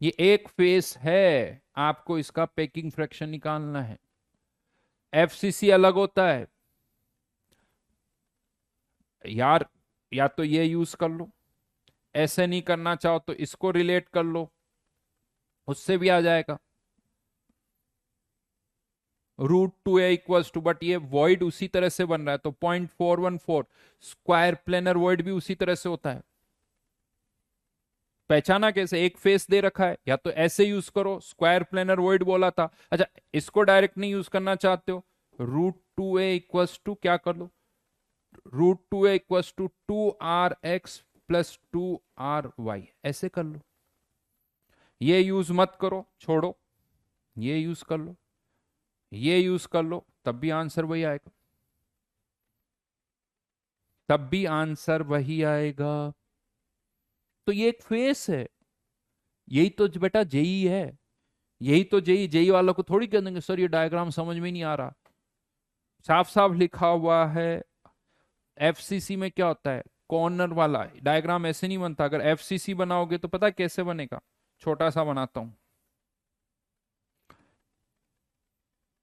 ये एक फेस है, आपको इसका पैकिंग फ्रैक्शन निकालना है। एफसीसी अलग होता है यार, या तो ये यूज कर लो, ऐसे नहीं करना चाहो तो इसको रिलेट कर लो, उससे भी आ जाएगा। √2a = बट ये वॉइड उसी तरह से बन रहा है तो 0.414, स्क्वायर प्लेनर वॉइड भी उसी तरह से होता है। पहचाना कैसे? एक फेस दे रखा है, या तो ऐसे यूज करो, स्क्वायर प्लेनर वॉइड बोला था। अच्छा, इसको डायरेक्ट नहीं यूज करना चाहते हो, √2a = क्या कर लो, √2a = 2rx + 2ry, ऐसे कर लो। ये यूज मत करो, छोड़ो, ये यूज कर लो, ये यूज कर लो, तब भी आंसर वही आएगा, तब भी आंसर वही आएगा। तो ये एक फेस है, यही तो बेटा जेई है, यही तो जेई। जेई वालों को थोड़ी कह देंगे सर ये डायग्राम समझ में नहीं आ रहा, साफ साफ लिखा हुआ है। एफसीसी में क्या होता है? कॉर्नर वाला डायग्राम ऐसे नहीं बनता। अगर एफसीसी बनाओगे तो पता कैसे बनेगा? छोटा सा बनाता हूं।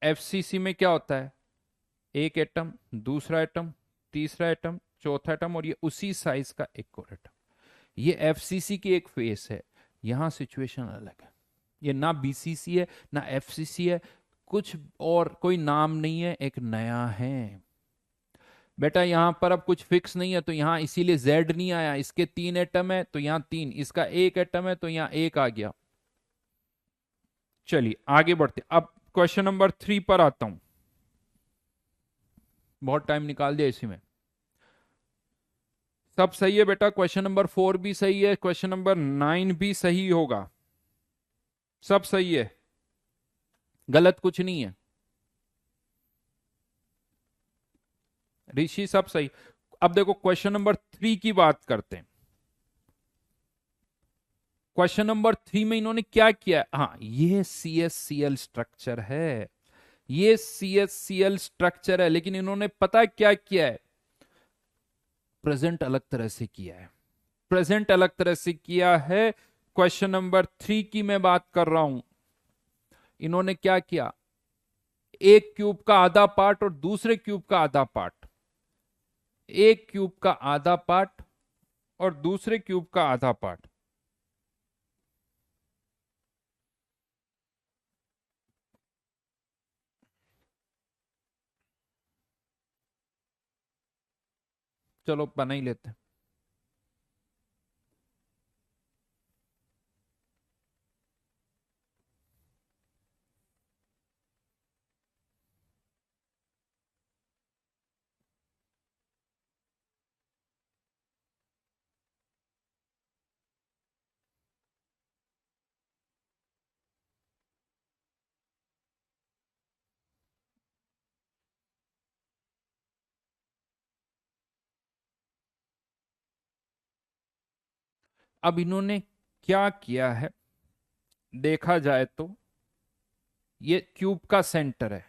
एफसीसी में क्या होता है? एक एटम, दूसरा एटम, तीसरा एटम, चौथा एटम, और ये उसी साइज का एक और एटम। ये एफसीसी की एक फेस है। यहां सिचुएशन अलग है, ये ना बीसीसी है ना एफसीसी है, कुछ और कोई नाम नहीं है, एक नया है बेटा। यहां पर अब कुछ फिक्स नहीं है, तो यहां इसीलिए जेड नहीं आया। इसके 3 एटम है तो यहां 3, इसका एक एटम है तो यहां एक आ गया। चलिए आगे बढ़ते, अब क्वेश्चन नंबर 3 पर आता हूं। बहुत टाइम निकाल दिया इसी में। सब सही है बेटा, क्वेश्चन नंबर 4 भी सही है, क्वेश्चन नंबर 9 भी सही होगा, सब सही है, गलत कुछ नहीं है ऋषि, सब सही। अब देखो क्वेश्चन नंबर 3 की बात करते हैं। क्वेश्चन नंबर 3 में इन्होंने क्या किया? हाँ, ये CH Cl स्ट्रक्चर है, ये CH Cl स्ट्रक्चर है, लेकिन इन्होंने पता क्या किया है? प्रेजेंट अलग तरह से किया है, प्रेजेंट अलग तरह से किया है। क्वेश्चन नंबर 3 की मैं बात कर रहा हूं। इन्होंने क्या किया? एक क्यूब का आधा पार्ट और दूसरे क्यूब का आधा पार्ट, एक क्यूब का आधा पार्ट और दूसरे क्यूब का आधा पार्ट, चलो बना ही लेते हैं। अब इन्होंने क्या किया है देखा जाए तो, ये क्यूब का सेंटर है,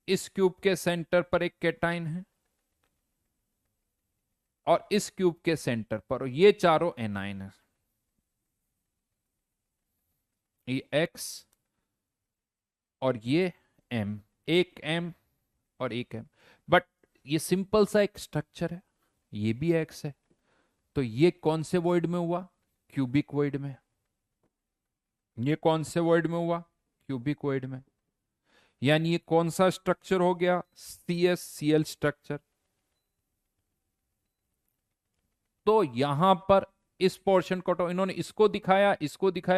इस क्यूब के सेंटर पर एक कैटाइन है, और इस क्यूब के सेंटर पर ये चारों एनाइन है, ये एक्स और ये एम, एक एम और एक एम। बट ये सिंपल सा एक स्ट्रक्चर है, ये भी एक्स है, तो ये कौन से वॉइड में हुआ? क्यूबिक वॉइड में। ये कौन से वॉइड में हुआ? क्यूबिकॉइड में। यानी ये कौन सा स्ट्रक्चर हो गया? CsCl structure. तो यहां पर इस पोर्शन को, तो इन्होंने इसको दिखाया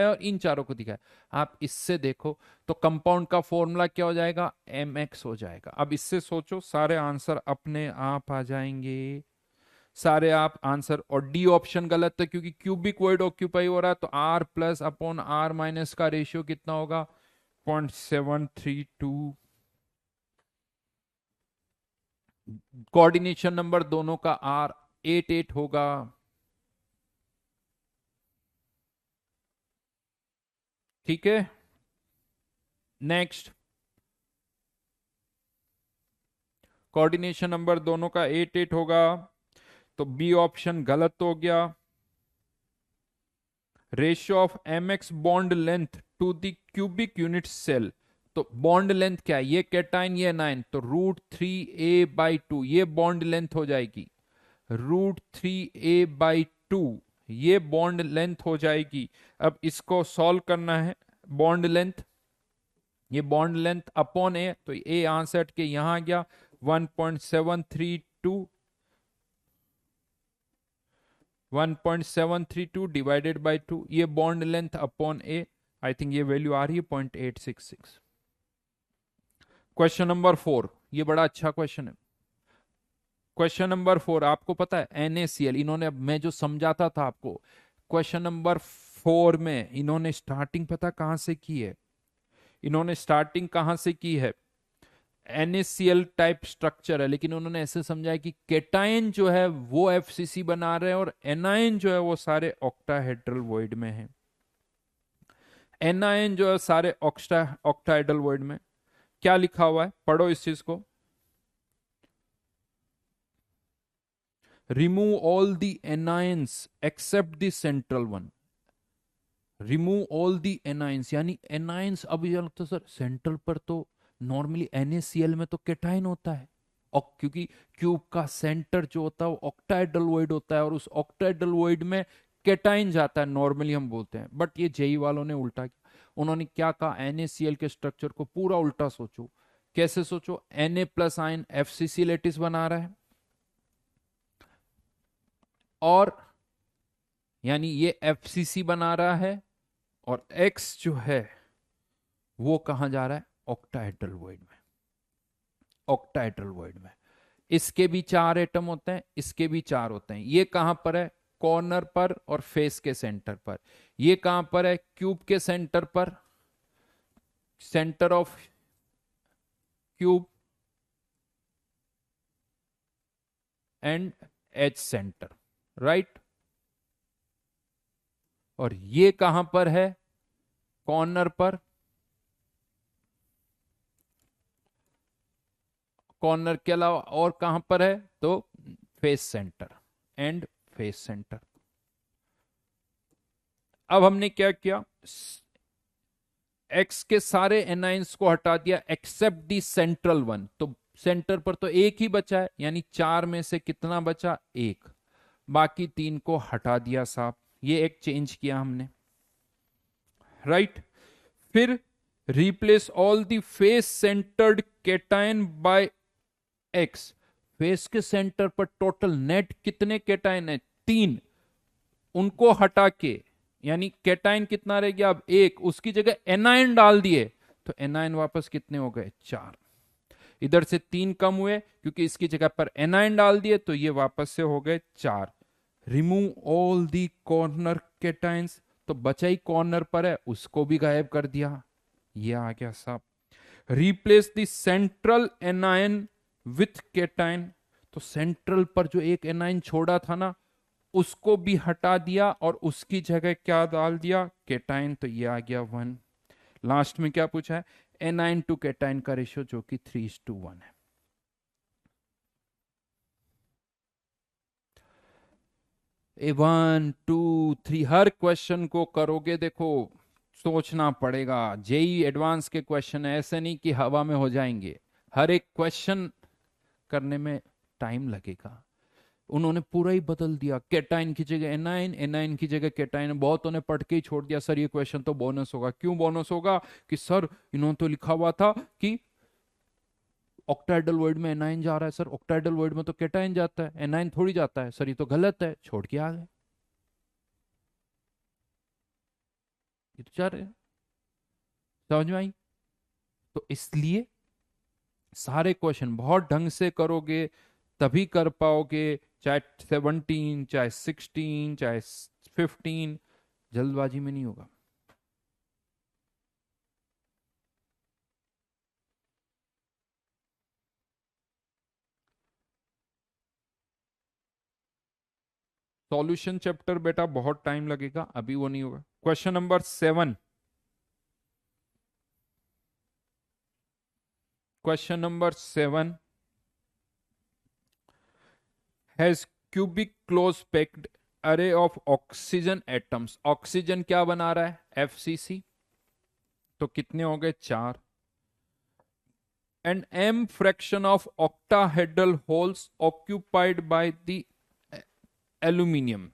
और इन चारों को दिखाया। आप इससे देखो तो कंपाउंड का फॉर्मूला क्या हो जाएगा? Mx हो जाएगा। अब इससे सोचो, सारे आंसर अपने आप आ जाएंगे, सारे आप आंसर। और डी ऑप्शन गलत है क्योंकि क्यूबिकॉइड ऑक्यूपाई हो रहा है, तो R plus upon R minus का रेशियो कितना होगा? 0.732। कोऑर्डिनेशन नंबर दोनों का R 8 होगा। ठीक है, नेक्स्ट। कोऑर्डिनेशन नंबर दोनों का 8 होगा, तो बी ऑप्शन गलत हो गया। Ratio of mx bond length to the cubic unit cell, तो बॉन्ड लेंथ क्या है? ये कैटाइन ये एनाइन, तो √3a/2 ये बॉन्ड लेंथ हो जाएगी। √3a/2 ये बॉन्ड लेंथ हो जाएगी। अब इसको सॉल्व करना है। बॉन्ड लेंथ, ये बॉन्ड लेंथ अपॉन ए, तो ए यहां से हट के यहां आ गया 1.732, 1.732 डिवाइडेड बाय 2, ये bond length upon A. I think ये वैल्यू आ रही है 0.866। क्वेश्चन नंबर 4, ये बड़ा अच्छा क्वेश्चन है। क्वेश्चन नंबर 4, आपको पता है NaCl, इन्होंने, अब मैं जो समझाता था आपको, क्वेश्चन नंबर 4 में इन्होंने स्टार्टिंग पता कहां से की है? इन्होंने स्टार्टिंग कहां से की है? NaCl टाइप स्ट्रक्चर है, लेकिन उन्होंने ऐसे समझा कि केटाइन जो है वो FCC बना रहे हैं और एनाइन जो है वो सारे ऑक्टाहेड्रल वॉइड में है। एनाइन जो है सारे ऑक्टाहेड्रल वॉइड में। क्या लिखा हुआ है, पढ़ो इस चीज को। Remove all the anions except the central one. Remove all the anions, यानी एनाइंस, अब ये लगता है सर सेंट्रल पर तो नॉर्मली NaCl में तो केटाइन होता है, और क्योंकि क्यूब का सेंटर जो होता है वो ऑक्टाहेड्रल वॉइड होता है और उस ऑक्टाहेड्रल वॉइड में केटाइन जाता है, नॉर्मली हम बोलते हैं। बट ये जेई वालों ने उल्टा किया। उन्होंने क्या कहा? NaCl के स्ट्रक्चर को पूरा उल्टा सोचो। कैसे सोचो? Na plus ion FCC lattice बना रहा है, और यानी ये FCC बना रहा है, और X जो है वो कहां जा रहा है? ऑक्टाहेड्रल वॉइड में। ऑक्टाहेड्रल वॉइड में इसके भी 4 एटम होते हैं, इसके भी 4 होते हैं। ये कहां पर है? कॉर्नर पर और फेस के सेंटर पर। ये कहां पर है? क्यूब के सेंटर पर, centre of cube and H centre, right. और ये कहां पर है? कॉर्नर पर, कॉर्नर के अलावा और कहां पर है? तो face centre and face centre. अब हमने क्या किया? एक्स के सारे एनाइंस को हटा दिया एक्सेप्ट दी सेंट्रल वन, तो सेंटर पर तो एक ही बचा है, यानी 4 में से कितना बचा? 1। बाकी 3 को हटा दिया साहब, ये एक चेंज किया हमने, राइट। फिर replace all the face centred cation by x. Face के सेंटर पर टोटल नेट कितने केटाइन है? 3। उनको हटा के, यानी केटाइन कितना रह गया? अब 1, उसकी जगह एनाइन डाल दिए, तो एनाइन वापस कितने हो गए? 4। इधर से 3 कम हुए क्योंकि इसकी जगह पर एनाइन डाल दिए, तो ये वापस से हो गए 4। Remove all the corner cations, तो बचा ही कॉर्नर पर है, उसको भी गायब कर दिया, ये आ गया साहब। Replace the central A9 with cation, तो सेंट्रल पर जो एक एनाइन छोड़ा था ना, उसको भी हटा दिया और उसकी जगह क्या डाल दिया? केटाइन, तो ये आ गया 1। लास्ट में क्या पूछा है? एनाइन टू केटाइन का रेशियो जो कि 3:1 है। ए 1 2 3 हर क्वेश्चन को करोगे, देखो सोचना पड़ेगा। जेई एडवांस के क्वेश्चन है, ऐसे नहीं कि हवा में हो जाएंगे। हर एक क्वेश्चन करने में टाइम लगेगा। उन्होंने पूरा ही बदल दिया, कैटाइन की जगह एनाइन, एनाइन की जगह कैटाइन। बहुतों ने पढ़ के ही छोड़ दिया, सर ये क्वेश्चन तो बोनस होगा। क्यों बोनस होगा? कि सर इन्होंने तो लिखा हुआ था कि ऑक्टाइडल वर्ड में एनाइन जा रहा है। सर ऑक्टाइडल वर्ड में तो कैटाइन जाता है, एनाइन थोड़ी जाता है। सर ये तो गलत है, छोड़ के आ गए। ये तो जा रहे हैं। समझ में आई? तो इसलिए सारे क्वेश्चन बहुत ढंग से करोगे तभी कर पाओगे, चाहे 17, चाहे 16, चाहे 15, जल्दबाजी में नहीं होगा। सॉल्यूशन चैप्टर बेटा बहुत टाइम लगेगा, अभी वो नहीं होगा। Question number 7, question number 7 has cubic close packed अरे ऑफ ऑक्सीजन एटम्स। ऑक्सीजन क्या बना रहा है? एफसीसी। तो कितने हो गए? 4। And m fraction of octahedral holes occupied by the aluminium.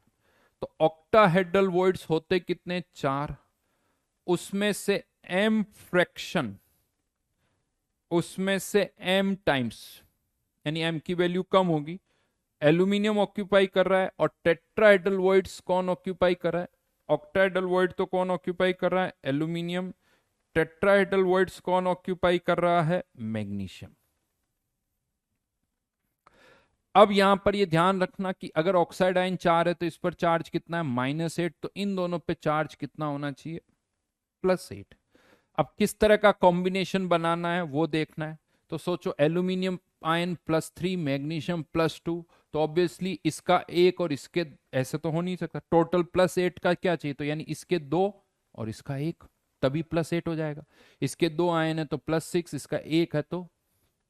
तो ऑक्टाहेड्रल वॉइड्स होते कितने? 4। उसमें से m फ्रैक्शन, उसमें से m टाइम्स, यानी m की वैल्यू कम होगी, एल्यूमिनियम ऑक्यूपाई कर रहा है। और टेट्राहेड्रल वॉइड्स कौन ऑक्यूपाई कर रहा है? ऑक्टाहेड्रल वॉइड तो कौन ऑक्यूपाई कर रहा है? एल्यूमिनियम। टेट्राहेड्रल वॉइड्स कौन ऑक्यूपाई कर रहा है? मैग्नीशियम। अब यहां पर ये ध्यान रखना कि अगर ऑक्साइड आयन 4 है तो इस पर चार्ज कितना है? -8। तो इन दोनों पे चार्ज कितना होना चाहिए? +8। अब किस तरह का कॉम्बिनेशन बनाना है वो देखना है। तो सोचो एल्यूमिनियम आयन +3, मैग्नीशियम +2, तो ऑब्वियसली इसका एक और इसके, ऐसे तो हो नहीं सकता। टोटल +8 का क्या चाहिए? तो यानी इसके 2 और इसका 1, तभी +8 हो जाएगा। इसके 2 आयन है तो +6, इसका 1 है तो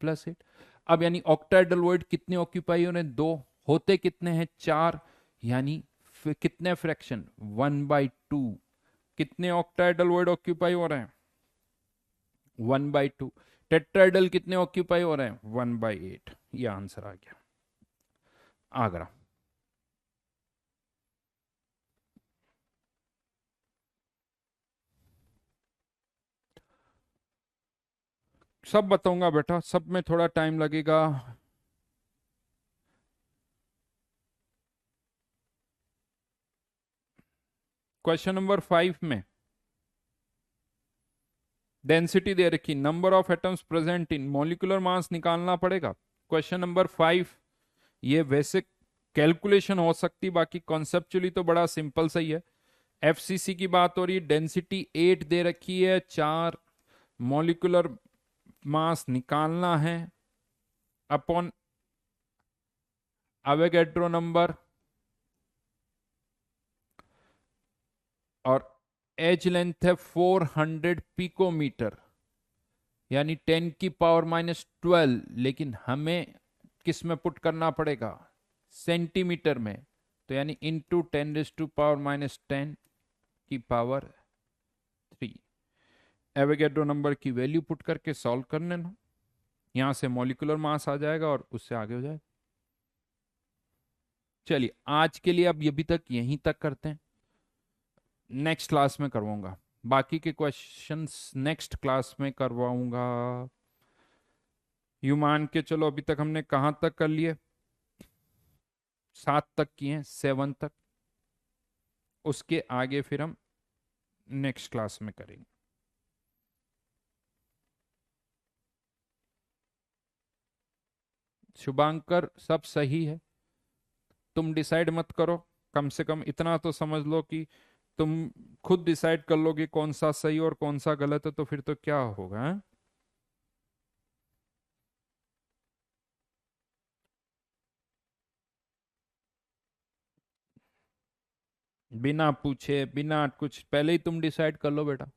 +8। अब यानी ऑक्टाहेड्रल वॉइड कितने ऑक्यूपाई हो रहे हैं? 2। होते कितने हैं? 4। यानी कितने फ्रैक्शन? 1/2। कितने ऑक्टाहेड्रल वॉइड ऑक्यूपाई हो रहे हैं? 1/2। टेट्राहेड्रल कितने ऑक्यूपाई हो रहे हैं? 1/8। ये आंसर आ गया, आगरा। सब बताऊंगा बेटा, सब में थोड़ा टाइम लगेगा। क्वेश्चन नंबर 5 में डेंसिटी दे रखी, number of atoms present in, molecular mass निकालना पड़ेगा। क्वेश्चन नंबर 5 ये वैसे कैलकुलेशन हो सकती, बाकी कॉन्सेप्चुअली तो बड़ा सिंपल सही है। एफसीसी की बात हो रही, डेंसिटी 8 दे रखी है, 4 मॉलिक्यूलर मास निकालना है अपॉन एवोगैड्रो नंबर, और एज लेंथ है 400 पिकोमीटर, यानी 10⁻⁻12। लेकिन हमें किस में पुट करना पड़ेगा? सेंटीमीटर में। तो यानी इंटू 10⁻⁻10 की पावर 3। एवोगैड्रो नंबर की वैल्यू पुट करके सॉल्व करने ना, यहां से मॉलिक्यूलर मास आ जाएगा और उससे आगे हो जाएगा। चलिए आज के लिए अब ये भी तक यहीं तक करते हैं, नेक्स्ट क्लास में करवाऊंगा। बाकी के क्वेश्चंस नेक्स्ट क्लास में करवाऊंगा। यू मान के चलो अभी तक हमने कहां तक कर लिए? 7 तक किए हैं, 7 तक। उसके आगे फिर हम नेक्स्ट क्लास में करेंगे। शुभांकर सब सही है, तुम डिसाइड मत करो, कम से कम इतना तो समझ लो कि तुम खुद डिसाइड कर लोगे कौन सा सही और कौन सा गलत है, तो फिर तो क्या होगा, है? बिना पूछे बिना कुछ पहले ही तुम डिसाइड कर लो बेटा।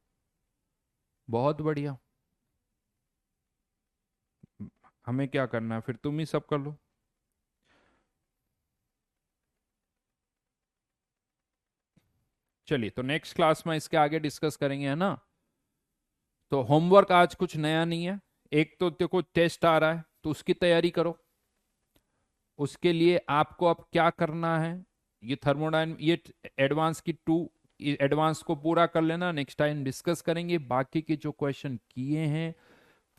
बहुत बढ़िया। हमें क्या करना है फिर? तुम ही सब कर लो। चलिए तो नेक्स्ट क्लास में इसके आगे डिस्कस करेंगे, है ना? तो होमवर्क आज कुछ नया नहीं है। एक तो देखो टेस्ट आ रहा है तो उसकी तैयारी करो। उसके लिए आपको अब क्या करना है, ये ये एडवांस की टू एडवांस को पूरा कर लेना, नेक्स्ट टाइम डिस्कस करेंगे। बाकी के जो क्वेश्चन किए हैं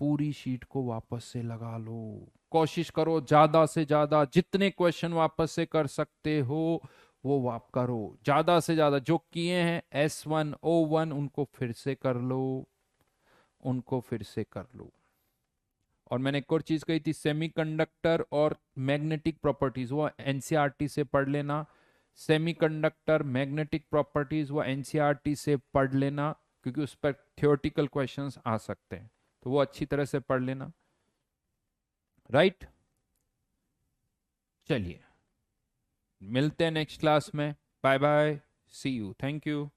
पूरी शीट को वापस से लगा लो, कोशिश करो ज्यादा से ज्यादा जितने क्वेश्चन वापस से कर सकते हो वो वाप करो, ज्यादा से ज्यादा जो किए हैं S1 O1 उनको फिर से कर लो, उनको फिर से कर लो। और मैंने एक और चीज कही थी, सेमीकंडक्टर और मैग्नेटिक प्रॉपर्टीज वो एनसीईआरटी से पढ़ लेना, सेमीकंडक्टर मैग्नेटिक प्रॉपर्टीज वो एनसीईआरटी से पढ़ लेना, क्योंकि उस पर थियोरेटिकल क्वेश्चंस आ सकते हैं, तो वो अच्छी तरह से पढ़ लेना। राइट, चलिए मिलते हैं नेक्स्ट क्लास में। Bye bye, see you, thank you.